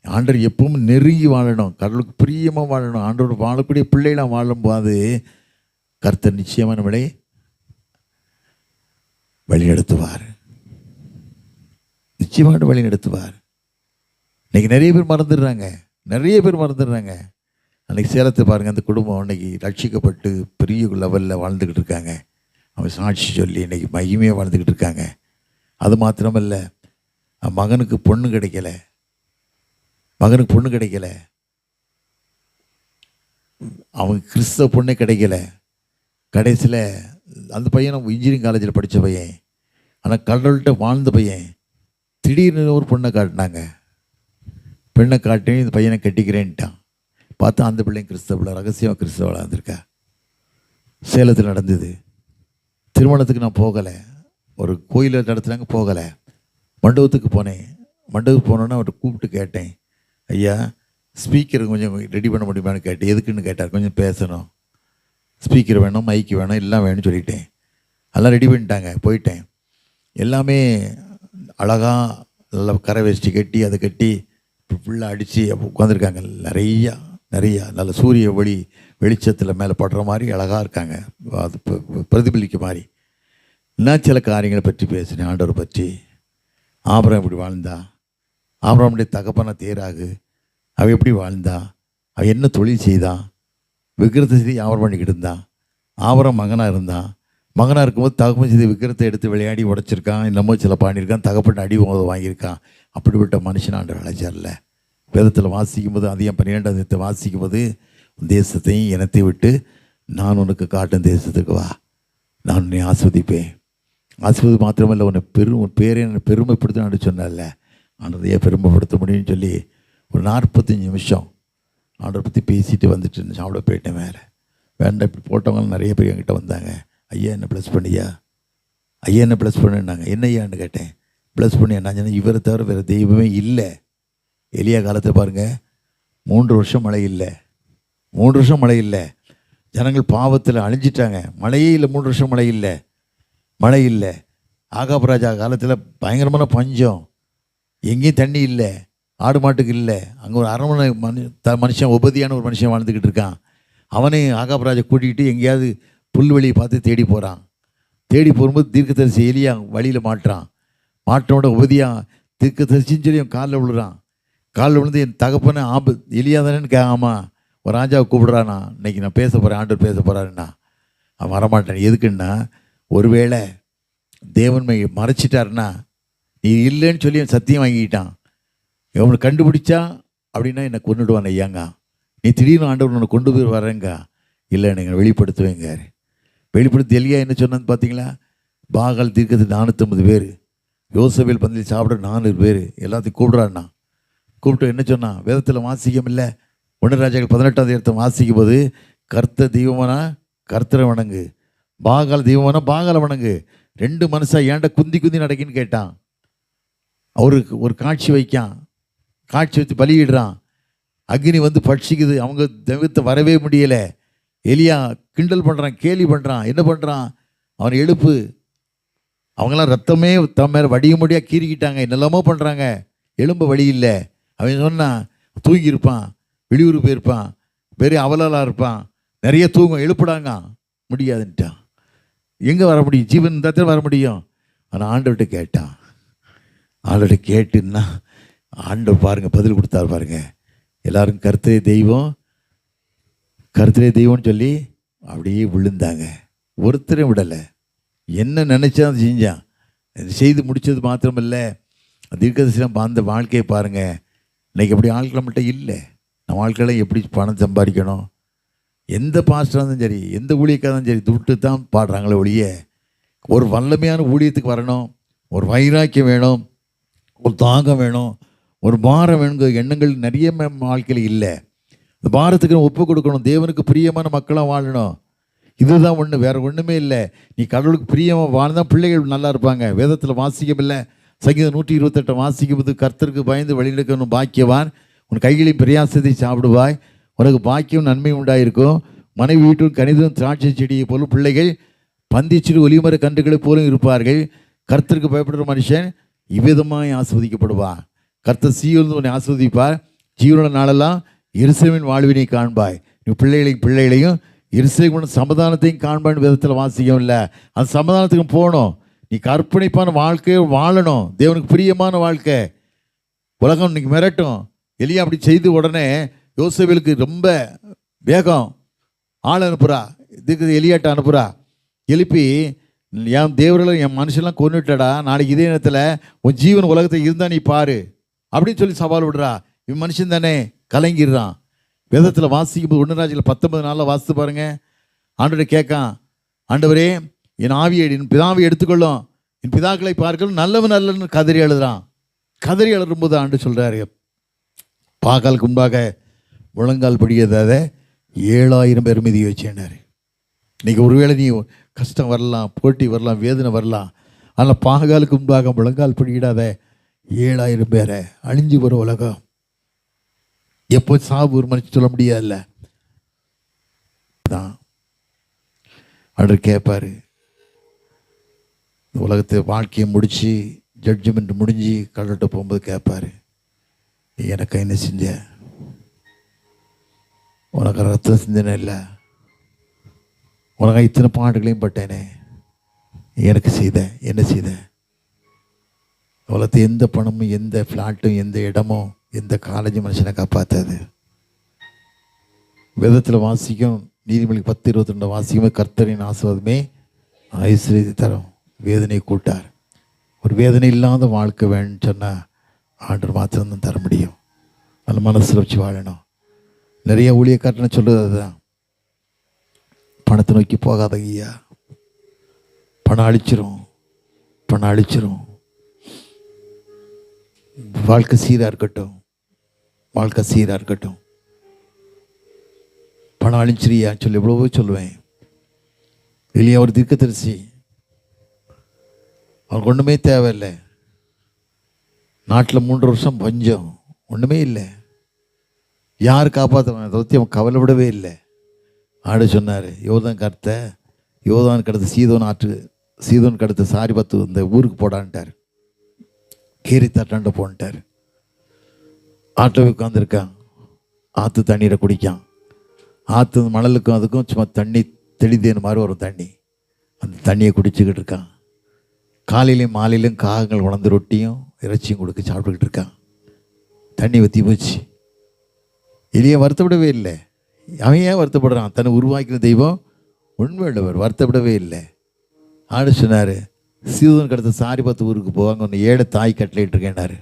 ஆண்டவர் எப்பவும் நெருங்கி வாழணும், கடவுளுக்கு பிரியமாக வாழணும். ஆண்டவர் வாழக்கூடிய பிள்ளைகளாக வாழும்போது கர்த்தர் நிச்சயமாக நம்மளை வழிநடத்துவார், நிச்சயமாக வழிநடத்துவார். இன்றைக்கி நிறைய பேர் மறந்துடுறாங்க. அன்றைக்கி சேலத்தை பாருங்கள், அந்த குடும்பம் அன்றைக்கி ரட்சிக்கப்பட்டு பெரிய லெவலில் வாழ்ந்துக்கிட்டு இருக்காங்க. அவன் சாட்சி சொல்லி இன்றைக்கி மகிமையாக வாழ்ந்துக்கிட்டு இருக்காங்க. அது மாத்திரமல்ல, மகனுக்கு பொண்ணு கிடைக்கல. அவன் கிறிஸ்தவ பொண்ணே கிடைக்கல. கடைசியில் அந்த பையன் இன்ஜினியரிங் காலேஜில் படித்த பையன், ஆனால் கடவுள்கிட்ட வாழ்ந்த பையன். திடீர்னு ஒரு பெண்ணை காட்டினாங்க. பெண்ணை காட்டி இந்த பையனை கட்டிக்கிறேன்ட்டான். பார்த்தா அந்த பிள்ளைங்க கிறிஸ்தவ ரகசியமாக கிறிஸ்தவளாக இருந்திருக்கா. சேலத்தில் நடந்தது. திருமணத்துக்கு நான் போகலை, ஒரு கோயிலில் நடத்துனாங்க, போகலை. மண்டபத்துக்கு போனேன். மண்டபத்துக்கு போனோன்னே அவர்கிட்ட கூப்பிட்டு கேட்டேன், ஐயா ஸ்பீக்கர் கொஞ்சம் ரெடி பண்ண முடியுமான்னு கேட்டேன். எதுக்குன்னு கேட்டார். கொஞ்சம் பேசணும், ஸ்பீக்கர் வேணும், மைக்கு வேணும், எல்லாம் வேணும்னு சொல்லிட்டேன். எல்லாம் ரெடி பண்ணிட்டாங்க. போயிட்டேன். எல்லாமே அழகாக நல்லா கரை வேஷ்டி கட்டி அதை கட்டி ஃபுல்லாக அடித்து உட்காந்துருக்காங்க. நிறையா நல்ல சூரிய வெளிச்சத்தில் மேலே படுற மாதிரி அழகாக இருக்காங்க. அது பிரதிபலிக்க மாதிரி. நான் சில காரியங்களை பற்றி பேசினேன். ஆண்டவரை பற்றி, ஆபிரகாம் எப்படி வாழ்ந்தா, ஆபிரகாமுடைய தகப்பன தேராகு அவள் எப்படி வாழ்ந்தா, அவள் என்ன தொழில் செய்தான், விக்கிரத்தை செய்து வியாபாரம் பண்ணிக்கிட்டு இருந்தான். ஆபிரகாம் மகனாக இருந்தான். மகனாக இருக்கும்போது தகப்பன் செய்து விக்கிரத்தை எடுத்து விளையாடி உடைச்சிருக்கான், என்னமோ சில பாடியிருக்கான், தகப்பன் அடி வாங்கியிருக்கான். அப்படிப்பட்ட மனுஷன் ஆண்டவர் அழைச்சார்ல. வேதத்தில் வாசிக்கும்போது அதிகம் 12 வாசிக்கும்போது, தேசத்தையும் இனத்தை விட்டு நான் உனக்கு காட்டும் தேசத்துக்கு வா, நான் உன்னை ஆஸ்வதிப்பேன். ஆஸ்வதி மாத்திரமல்ல, உன்னை உன் பேரை பெருமைப்படுத்தணும்னு சொன்னால, ஆண்டதையே பெருமைப்படுத்த முடியும்னு சொல்லி ஒரு 45 நிமிஷம் ஆண்டரை பற்றி பேசிட்டு வந்துட்டு சாப்பிட போயிட்டேன். வேண்டாம் இப்படி போட்டவங்க நிறைய பேர் என்கிட்ட வந்தாங்க. ஐயா என்ன ப்ளஸ் பண்ணியா, ஐயா என்ன ப்ளஸ் பண்ணுன்னாங்க. என்ன ஐயான்னு கேட்டேன். ப்ளஸ் பண்ணி என்ன சொன்னேன், இவரை தவிர வேறு தெய்வமே இல்லை. எளியா காலத்தில் பாருங்கள், 3 வருஷம் மழை இல்லை. ஜனங்கள் பாவத்தில் அழிஞ்சிட்டாங்க. மழையே இல்லை, 3 வருஷம் மழை இல்லை. ஆகாபராஜா காலத்தில் பயங்கரமான பஞ்சம், எங்கேயும் தண்ணி இல்லை, ஆடு மாட்டுக்கு இல்லை. அங்கே ஒரு அரண்மனை மனுஷன் உபதியான ஒரு மனுஷன் வாழ்ந்துக்கிட்டு இருக்கான். அவனே ஆகாபராஜா கூட்டிகிட்டு எங்கேயாவது புல்வெளியை பார்த்து தேடி போகும்போது தீர்க்கதரிசி எலியா வழியில் மாட்டினோட உபதியாக தீர்க்கதரிசின்னு சொல்லி அவன் காலில் விழுந்து என் தகப்பனை எலியா தானேன்னு கேட்காமா ஒரு ராஜாவை கூப்பிடுறானா, இன்னைக்கு நான் பேச போகிறேன், ஆண்டவர் பேச போகிறாருன்னா அவன் வரமாட்டான். எதுக்குன்னா, ஒருவேளை தேவன்மை மறைச்சிட்டாருன்னா, நீ இல்லைன்னு சொல்லி அவன் சத்தியம் வாங்கிக்கிட்டான். அவனை கண்டுபிடிச்சா அப்படின்னா என்னை கொண்டுடுவான் ஐயாங்க. நீ திடீர்னு ஆண்டவர் உன்னை கொண்டு போய் வரேங்க, இல்லை நீங்கள் வெளிப்படுத்துவேங்க. வெளிப்படுத்தி எலியா என்ன சொன்னான்னு பார்த்தீங்களா, பாகால் தீர்க்கது 450 பேர், யோசபேல் பந்தியில் சாப்பிட 400 பேர், எல்லாத்தையும் கூப்பிட்றான்னா. கூப்பிட்டு என்ன சொன்னான், வேதத்தில் வாசிக்கம் இல்லை, 1 ராஜாக்கள் 18 வாசிக்கும் போது, கர்த்தர் தெய்வமானா கர்த்தரை வணங்கு, பாகால் தெய்வமானா பாகாலை வணங்கு. 2 மனுஷா ஏன்டா குந்தி நடக்கின்னு கேட்டான். அவருக்கு ஒரு காட்சி வச்சு பலியிடுறான். அக்னி வந்து பட்சிக்குது, அவங்க தெய்வத்தை வரவே முடியலை. எலியா கிண்டல் பண்ணுறான், கேலி பண்ணுறான். என்ன பண்ணுறான், அவனை எழுப்பு. அவங்களாம் ரத்தமே தம் மேலே வடிய முடியாக கீறிக்கிட்டாங்க, என்னெல்லாமோ பண்ணுறாங்க, எலும்பு வழி இல்லை. அவன் சொன்னான், தூங்கியிருப்பான், வெளியூர் போயிருப்பான், பெரிய அவலாக இருப்பான், நிறைய தூங்கும், எழுப்புடாங்க, முடியாதுன்ட்டான். எங்கே வர முடியும், ஜீவன் இருந்தால் வர முடியும். ஆனால் ஆண்டவர்கிட்ட கேட்டான். ஆண்டவர்கிட்ட கேட்டுன்னா ஆண்டவர் பாருங்கள் பதில் கொடுத்தார் பாருங்கள். எல்லாரும் கர்த்தரே தெய்வம்னு சொல்லி அப்படியே விழுந்தாங்க. ஒருத்தரையும் விடலை. என்ன நினச்சா அதை செஞ்சான். செய்து முடித்தது மாத்திரமில்லை, தீர்க்கதரிசனம் அந்த வாழ்க்கையை பாருங்கள். இன்றைக்கி அப்படி ஆட்களை மட்டும் இல்லை. நம்ம வாழ்க்கையில் எப்படி பணம் சம்பாதிக்கணும், எந்த பாஸ்டராக இருந்தாலும் சரி, எந்த ஊழியக்காக இருந்தாலும் சரி, துட்டு தான் பாடுறாங்களே ஒழிய, ஒரு வல்லமையான ஊழியத்துக்கு வரணும், ஒரு வைராக்கியம் வேணும், ஒரு தாகம் வேணும், ஒரு பாரம் வேணுங்கிற எண்ணங்கள் நிறைய வாழ்க்கையில் இல்லை. இந்த பாரத்துக்கு ஒப்பு கொடுக்கணும், தேவனுக்கு பிரியமான மக்களாக வாழணும். இதுதான் ஒன்று, வேறு ஒன்றுமே இல்லை. நீ கடவுளுக்கு பிரியமாக வாழ்ந்தால் பிள்ளைகள் நல்லா இருப்பாங்க. வேதத்தில் வாசிக்கம் இல்லை, சங்கீதம் 128 வாசிக்கும்போது, கர்த்தருக்கு பயந்து வழிநடக்கணும் பாக்கியவான், உன் கைகளின் பிரயாசத்தை சாப்பிடுவாய், உனக்கு பாக்கியம் நன்மை உண்டாயிருக்கும். மனைவி வீட்டில் கணிதம் திராட்சை செடியை போலும், பிள்ளைகள் பந்திச்சிறு ஒலிமர கன்றுகளைப் போலும் இருப்பார்கள். கர்த்தருக்கு பயப்படுற மனுஷன் இவ்விதமாய் ஆஸ்வதிக்கப்படுவான். கர்த்தர் சீயோனில் உன்னை ஆஸ்வதிப்பார். ஜீவனுள்ள நாளெல்லாம் எருசலேமின் வாழ்வினை காண்பாய். நீ பிள்ளைகளையும் எருசலேமின் சமாதானத்தையும் காண்பான்னு விதத்தில் வாசிக்கும் இல்லை. அந்த சமாதானத்துக்கு போகணும். நீ கற்பனைப்பான வாழ்க்கையை வாழணும், தேவனுக்கு பிரியமான வாழ்க்கை. உலகம் இன்னைக்கு மிரட்டும். எலியா அப்படி செய்து உடனே யோசேபேலுக்கு ரொம்ப வேகம், ஆள் அனுப்புகிறா, இதுக்கு எலியாட்ட அனுப்புகிறா. எழுப்பி, என் தேவர்களை என் மனுஷெல்லாம் கொண்டுட்டடா, நாளைக்கு இதே நேரத்தில் உன் ஜீவன் உலகத்தை இருந்தால் நீ பாரு அப்படின்னு சொல்லி சவால் விடுறா. இவன் மனுஷன் தானே, கலங்கிடுறான். வேதத்தில் வாசிக்கும்போது 1 ராஜ்யத்தில் 19 நாளில் வாசித்து பாருங்க. ஆண்டவரை கேட்கான், ஆண்டவரே என் ஆவியை என் பிதாவை எடுத்துக்கொள்ளும், என் பிதாக்களை பார்க்கணும், நல்லவன் நல்லன்னு கதறி எழுதுறான். கதறி எழுதும்போது ஆண்டு சொல்கிறாரு, பாகாலுக்கு முன்பாக முழங்கால் படிக்கிறத 7000 பேர் மீதி வச்சேன்னாரு. இன்றைக்கி ஒருவேளை நீ கஷ்டம் வரலாம், போட்டி வரலாம், வேதனை வரலாம், ஆனால் பாகாலுக்கு முன்பாக முழங்கால் படிக்கிடாத 7000 பேரை. அழிஞ்சு வர உலகம், எப்போ சாவு ஒரு மனுஷன் சொல்ல முடியாதுல்ல. தான் ஆண்டவர் கேட்பாரு, இந்த உலகத்தை வாழ்க்கையை முடித்து ஜட்ஜ்மெண்ட் முடிஞ்சு கடல்கிட்ட போகும்போது கேட்பாரு, நீ எனக்கு என்ன செஞ்ச? உனக்கு ரத்தம் சிந்தனை இல்லை, உனக்கு இத்தனை பாடுகளையும் பட்டேனே, எனக்கு செய்த என்ன செய்த? உலகத்தை எந்த பணமும், எந்த ஃப்ளாட்டும், எந்த இடமும், எந்த காலேஜும் மனுஷனை காப்பாற்றாது. வேதத்தில் வாசிக்கும், நீதிமொழிக்கு 10:22 வாசிக்கும், கர்த்தரின் ஆசீர்வாதமே ஐஸ்வர்யத்தை தரும், வேதனை கூட்டார். ஒரு வேதனை இல்லாத வாழ்க்கை வேணும்னு சொன்னால் ஆண்டவர் மாத்திரம்தான் தர முடியும். நல்ல மனசில் வச்சு வாழணும். நிறைய ஊழியக்காரனை சொல்கிறது அதுதான், பணத்தை நோக்கி போகாத ஐயா, பணம் அழிச்சிரும். வாழ்க்கை சீராக இருக்கட்டும், பணம் அழிச்சிரியா சொல்லி எவ்வளவோ சொல்லுவேன். இல்லையா, ஒரு தீர்க்கதரிசி, அவனுக்கு ஒன்றுமே தேவையில்லை. நாட்டில் 3 வருஷம் பஞ்சம், ஒன்றுமே இல்லை. யார் காப்பாற்றுவான் அதை பற்றி அவன் கவலைப்படவே இல்லை. ஆடு சொன்னார், யோர்தானுக்கு அடுத்து சீதோனுக்கு அடுத்து சாரிபத்து இந்த ஊருக்கு போடான்ட்டார். கீரி தட்டாண்ட போன்ட்டார். ஆட்டில் உட்காந்துருக்கான், ஆற்று தண்ணீரை குடிக்கான். ஆற்று மணலுக்கும் அதுக்கும் சும்மா தண்ணி தெளிதேன்னு மாதிரி வரும் தண்ணி. அந்த தண்ணியை குடிச்சுக்கிட்டு இருக்கான். காலையிலையும் மாலையிலும் காகங்கள் உணர்ந்து ரொட்டியும் இறைச்சியும் கொடுக்க சாப்பிட்டுக்கிட்டு இருக்கான். தண்ணி வற்றி போச்சு. எலியை வருத்தப்படவே இல்லை. அவன் ஏன் வருத்தப்படுறான்? தன்னை உருவாக்கின தெய்வம் உண்மையுள்ளவர், வருத்தப்படவே இல்லை. ஆடு சொன்னார், சீதோனுக்கு அடுத்த சாரிபத்து ஊருக்கு போவாங்க, ஒன்று 7 தாய் கட்டளையிட்டு இருக்கேன்னாரு.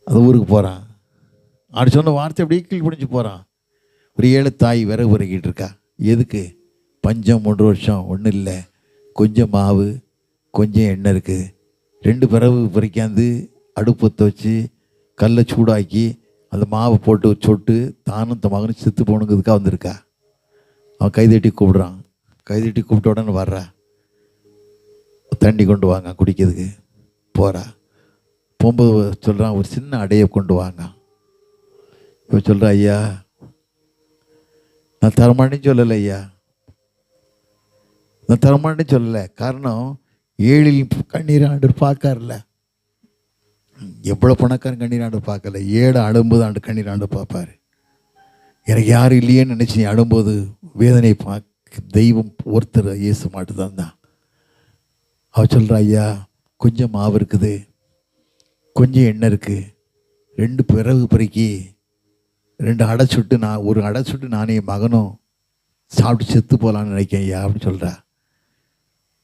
அந்த ஊருக்கு போகிறான். ஆடு சொன்ன வார்த்தை அப்படியே கீழ் பிடிச்சி போகிறான். ஒரு 7 தாய் விறகு பொறுக்கிட்டு இருக்கா. எதுக்கு? பஞ்சம் 3 வருஷம், ஒன்றும் இல்லை, கொஞ்சம் மாவு கொஞ்சம் எண்ணெய் இருக்குது. 2 விறகு பொறிக்காந்து அடுப்பத்தை வச்சு கல்லை சூடாக்கி அந்த மாவை போட்டு சொட்டு தானும் இந்த மகனும் செத்து போகணுங்கிறதுக்காக வந்திருக்கா. அவன் கைதட்டி கூப்பிடுறான். கைதட்டி கூப்பிட்ட உடனே வர்றா, தண்ணி கொண்டு வாங்க குடிக்கிறதுக்கு போகிறா. போகும்போது சொல்கிறான், ஒரு சின்ன அடையை கொண்டு வாங்க. இப்போ சொல்கிறா, ஐயா நான் தரமாட்டேன்னு சொல்லலை, ஐயா நான் தரமாட்டேன்னு சொல்லலை. காரணம், 7 கண்ணீர் ஆண்டு பார்க்கார்ல. எவ்வளோ பணக்காரன் கண்ணீர் ஆண்டு பார்க்கல, 7 அழும்போது ஆண்டு கண்ணீர் ஆண்டு பார்ப்பார். எனக்கு யாரும் இல்லையேன்னு நினச்சி நீ அழும்போது வேதனை பார்க்க தெய்வம் ஒருத்தர் இயேசு மட்டும்தான் தான். அவ சொல்கிறா, ஐயா கொஞ்சம் மாவு இருக்குது, கொஞ்சம் எண்ணெய் இருக்குது, 2 பிறகு பிறக்கி 2 அடை சுட்டு ஒரு அடை சுட்டு நானே மகனும் சாப்பிட்டு செத்து போகலான்னு நினைக்கிறேன் ஐயா அப்படின்னு சொல்கிறா.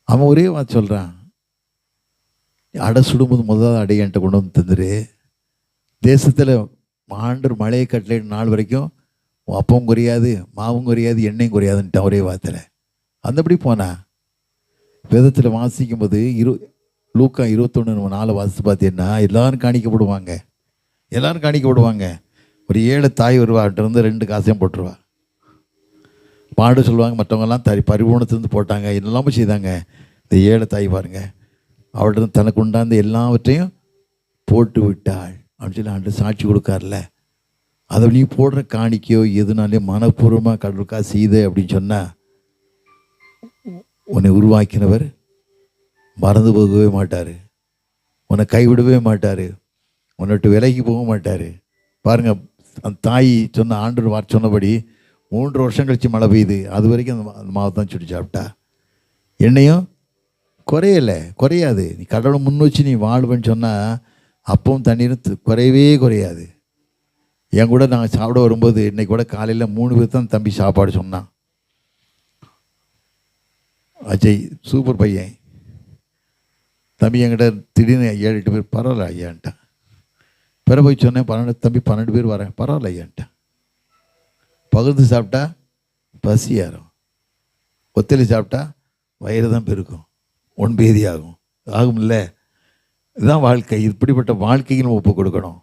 அவன் ஒரே வார்த்தை சொல்கிறான், அடை சுடும்போது முதல் அடை என்கிட்ட கொண்டு வந்து தந்துரு. தேசத்தில் ஆண்டர் மழையை கட்டளை நாள் வரைக்கும் அப்பவும் குறையாது, மாவும் குறையாது, எண்ணெயும் குறையாதுன்ட்டான் ஒரே வார்த்தையில். அந்தபடி போனா வேதத்தில் வாசிக்கும்போது லூக்கா 21:4 வாசித்து பார்த்தீங்கன்னா எல்லாரும் காணிக்கப்படுவாங்க. ஒரு 7 தாய் வருவாட்ட இருந்து 2 காசையும் போட்டுருவா. பாடு சொல்லுவாங்க, மற்றவங்கெல்லாம் பரிபூர்ணத்திலிருந்து போட்டாங்க, என்னெல்லாமும் செய்தாங்க. இந்த 7 தாய் பாருங்க, அவளிடம் தனக்கு உண்டாந்த எல்லாவற்றையும் போட்டு விட்டாள் அப்படின்னு சொல்லி ஆண்டு சாட்சி கொடுக்கார்ல. அதை நீ போடுற காணிக்கையோ எதுனாலே மனப்பூர்வமாக கடவுளுக்காக செய்த அப்படின்னு சொன்னால் உன்னை உருவாக்கினவர் மறந்து போகவே மாட்டார், உன்னை கைவிடவே மாட்டார், உன்னை விலகி போக மாட்டார். பாருங்கள், அந்த தாய் சொன்ன ஆண்டவர் வார்த்தை சொன்னபடி 3 வருஷம் கழித்து மழை பெய்யுது. அது வரைக்கும் அந்த மாவை தான் சுடி சாப்பிட்டா. என்னையும் குறையாது. நீ கடவுளை முன் வச்சு நீ வாழ்வேன்னு சொன்னால் அப்பவும் தண்ணீரும் குறையவே குறையாது. என் கூட நாங்கள் சாப்பிட வரும்போது இன்னைக்கு கூட காலையில் 3 பேர் தான் தம்பி சாப்பாடு சொன்னான். அஜய் சூப்பர் பையன். தம்பி என்கிட்ட திடீர்னு 7-8 பேர் பரவாயில்ல ஐயான்ட்டான். பிற போய் சொன்னேன், 12 பேர் வரேன், பரவாயில்ல ஐயான்ட்டான். பகிர்ந்து சாப்பிட்டா பசி ஏறும், ஒத்தலி சாப்பிட்டா வயிறு தான் பெருக்கும், ஒன்பேதி ஆகும்ல. இதுதான் வாழ்க்கை. இப்படிப்பட்ட வாழ்க்கைக்கு நம்ம ஒப்பு கொடுக்கணும்.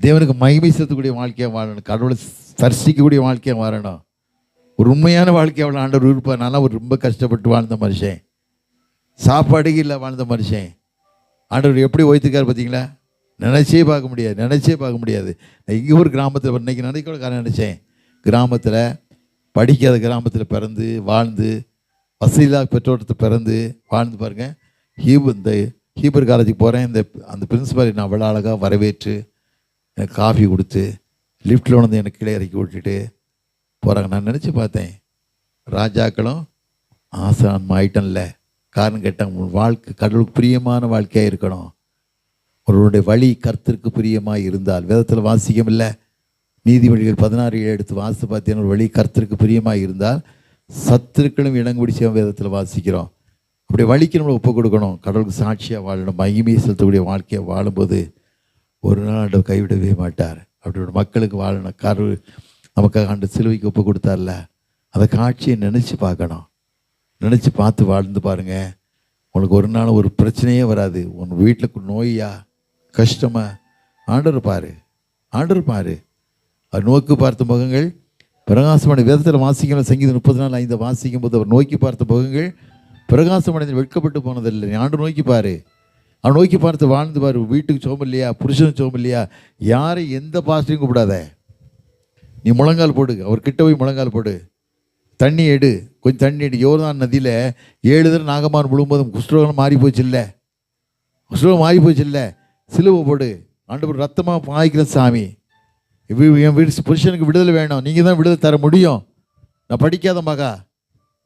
தேவனுக்கு மகிமை செலுத்தக்கூடிய வாழ்க்கையாக வாழணும், கடவுளை ஸ்பர்சிக்கக்கூடிய வாழ்க்கையாக வாழணும். ஒரு உண்மையான வாழ்க்கையை அவள் ஆண்டவர் விருப்பம். நல்லா ஒரு ரொம்ப கஷ்டப்பட்டு வாழ்ந்த மனுஷன், சாப்பாடுக்கு இல்லை வாழ்ந்த மனுஷன், ஆண்டவர் எப்படி ஓய்த்துக்கார் பார்த்தீங்களா? நினச்சே பார்க்க முடியாது. நான் இங்கே ஒரு கிராமத்தில் இன்றைக்கி நினைக்கூட காரணம் நினச்சேன். கிராமத்தில் படிக்காத கிராமத்தில் பிறந்து வாழ்ந்து வசதியில்லா பெற்றோட்டத்தை பிறந்து வாழ்ந்து பாருங்கள். இந்த ஹீபர் காலேஜுக்கு போகிறேன். அந்த பிரின்சிபாலை நான் அவ்வளோ அழகாக வரவேற்று எனக்கு காஃபி கொடுத்து லிஃப்ட்டில் வந்து எனக்கு கீழே இறக்கி விட்டுட்டு போகிறாங்க. நான் நினச்சி பார்த்தேன், ராஜாக்களும் ஆசான் ஆயிட்டன்ல. காரணம் கேட்டாங்க, வாழ்க்கை கடவுளுக்கு பிரியமான வாழ்க்கையாக இருக்கணும். அவருடைய வழி கர்த்தருக்கு பிரியமாக இருந்தால், வேதத்தில் வாசிக்கம் இல்லை, நீதிமொழிகள் 16 எடுத்து வாசித்து பார்த்தீங்கன்னா ஒரு வழி கர்த்தருக்கு பிரியமாக இருந்தால் சத்துருக்களும் இணங்குபடி செய்யும் வேதத்தில் வாசிக்கிறோம். அப்படி வழிக்கு நம்மளை ஒப்பு கொடுக்கணும். கடவுளுக்கு சாட்சியாக வாழணும். மகிமையை செலுத்தக்கூடிய வாழ்க்கையை வாழும்போது ஒரு நாள் ஆண்டவர் கைவிடவே மாட்டார். அப்படியோட மக்களுக்கு வாழணும். நமக்காக ஆண்டு சிலுவைக்கு ஒப்பு கொடுத்தார்ல, அதை காட்சியை நினச்சி பார்க்கணும். நினச்சி பார்த்து வாழ்ந்து பாருங்கள். உங்களுக்கு ஒரு நாள் ஒரு பிரச்சனையே வராது. உன் வீட்டில் நோயா கஷ்டமா ஆண்டவர் பாரு. அவர் நோக்கி பார்த்த முகங்கள் பிரகாசமான வேதத்தில் வாசிக்கணும். சங்கீதம் 34:5 வாசிக்கும் போது அவர் நோக்கி பார்த்த முகங்கள் பிரகாசமடைந்து வெட்கப்பட்டு போனதில்லை. ஆண்டு நோக்கி பாரு. அவன் நோக்கி பார்த்து வாழ்ந்து பாரு. வீட்டுக்கு சோம் இல்லையா, புருஷனுக்கு சோம் இல்லையா, யாரை எந்த பாஸ்டையும் கூப்பிடாத. நீ முழங்கால் போடு, அவர்கிட்ட போய் முழங்கால் போடு. தண்ணி எடு, கொஞ்சம் தண்ணி எடு. யோர்தான் நதியில் 7 தடவை நாகமான் விழும்போதும் குஷ்டரோகம் மாறி போச்சு இல்லை, சிலுவை போடு. ஆண்டவர் ரத்தமாக பாய்க்கிற சாமி, என் வீடு புருஷனுக்கு விடுதலை வேணும், நீங்கள் தான் விடுதலை தர முடியும். நான் படிக்காத மகா,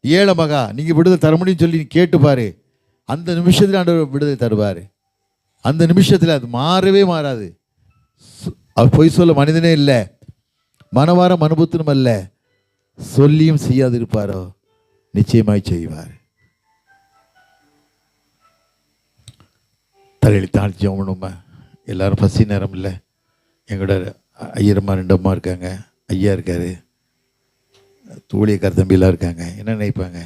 ஏழை மகா, நீங்கள் விடுதலை தர முடியும்னு சொல்லி கேட்டுப்பார். அந்த நிமிஷத்தில் ஆண்டவர் விடுதலை தருவார். அந்த நிமிஷத்தில் அது மாறவே மாறாது. அவர் பொய் சொல்ல மனிதனே இல்லை, மனவார மனுபுத்தனும் அல்ல. சொல்லியும் செய்யாது இருப்பாரோ நிச்சயமாய் செய்வார். தலையில் தாழ்ச்சி அவனுமா எல்லாரும் பசி நேரம் இல்லை. எங்களோட ஐயரம்மா 2 அம்மா இருக்காங்க, ஐயா இருக்கார், தூளியக்கார தம்பியெல்லாம் இருக்காங்க. என்ன நினைப்பாங்க,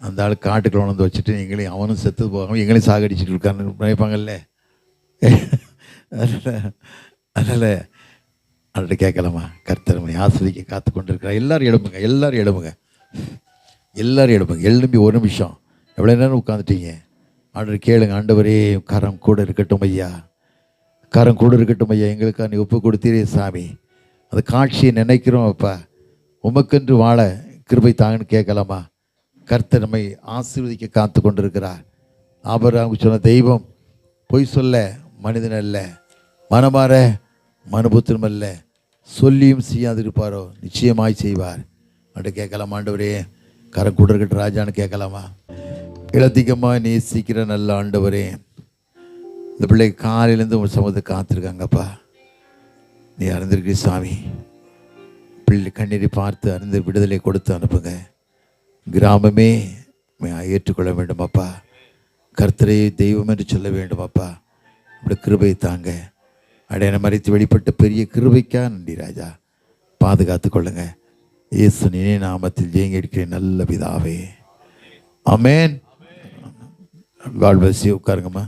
அந்த ஆள் காட்டுக்குள்ள உணர்ந்து வச்சுட்டு எங்களையும் அவனும் செத்து போகாமல் எங்களையும் சாகடிச்சுட்டு இருக்கான்னு நினைப்பாங்கல்ல. அதனால் அவர்கிட்ட கேட்கலாமா, கர்த்தரமை ஆஸ்வதிக்க காத்து கொண்டு இருக்கிறார். எல்லாரும் எழும்புங்க. எழும்பி ஒரு நிமிஷம் எவ்வளோ நேரம் உட்காந்துட்டீங்க, ஆண்டவர் கேளுங்க. ஆண்டவரே கரம் கூட இருக்கட்டும் ஐயா, எங்களுக்காக நீ ஒப்பு கொடுத்தீரே சாமி. அந்த காட்சியை நினைக்கிறோம் அப்பா, உமக்கென்று வாழ கிருபை தாங்கன்னு கேட்கலாமா? கர்த்தர் நம்மை ஆசீர்வதிக்க காத்து கொண்டிருக்கிறார். ஆபிரகாமுக்கு சொன்ன தெய்வம் பொய் சொல்ல மனிதன் அல்ல, மனமாற மனுபுத்திரம் அல்ல. சொல்லியும் செய்யாதிருப்பாரோ நிச்சயமாய் செய்வார். அப்படி கேட்கலாமா? ஆண்டவரே கரம் கூட இருக்கட்டும் ராஜான்னு கேட்கலாமா? இலத்திகமாக நேசிக்கிற நல்ல ஆண்டவரே, இந்த பிள்ளை காலையிலேருந்து உங்கள் சமூகத்தை காத்திருக்காங்கப்பா. நீ அறிந்திருக்கிற சாமி, பிள்ளை கண்ணீரை பார்த்து அறிந்து விடுதலை கொடுத்து அனுப்புங்க. கிராமமே ஏற்றுக்கொள்ள வேண்டுமாப்பா. கர்த்தரே தெய்வம் என்று சொல்ல வேண்டுமாப்பா. இப்படி கிருபை தாங்க. அடையாள மறைத்து வெளிப்பட்ட பெரிய கிருபைக்கா நன்றி ராஜா. பாதுகாத்து கொள்ளுங்க. இயேசு நினை நாமத்தில் ஜெயங்க எடுக்கிறேன் நல்ல பிதாவே. ஆமென். God bless you. உட்காருங்கம்மா.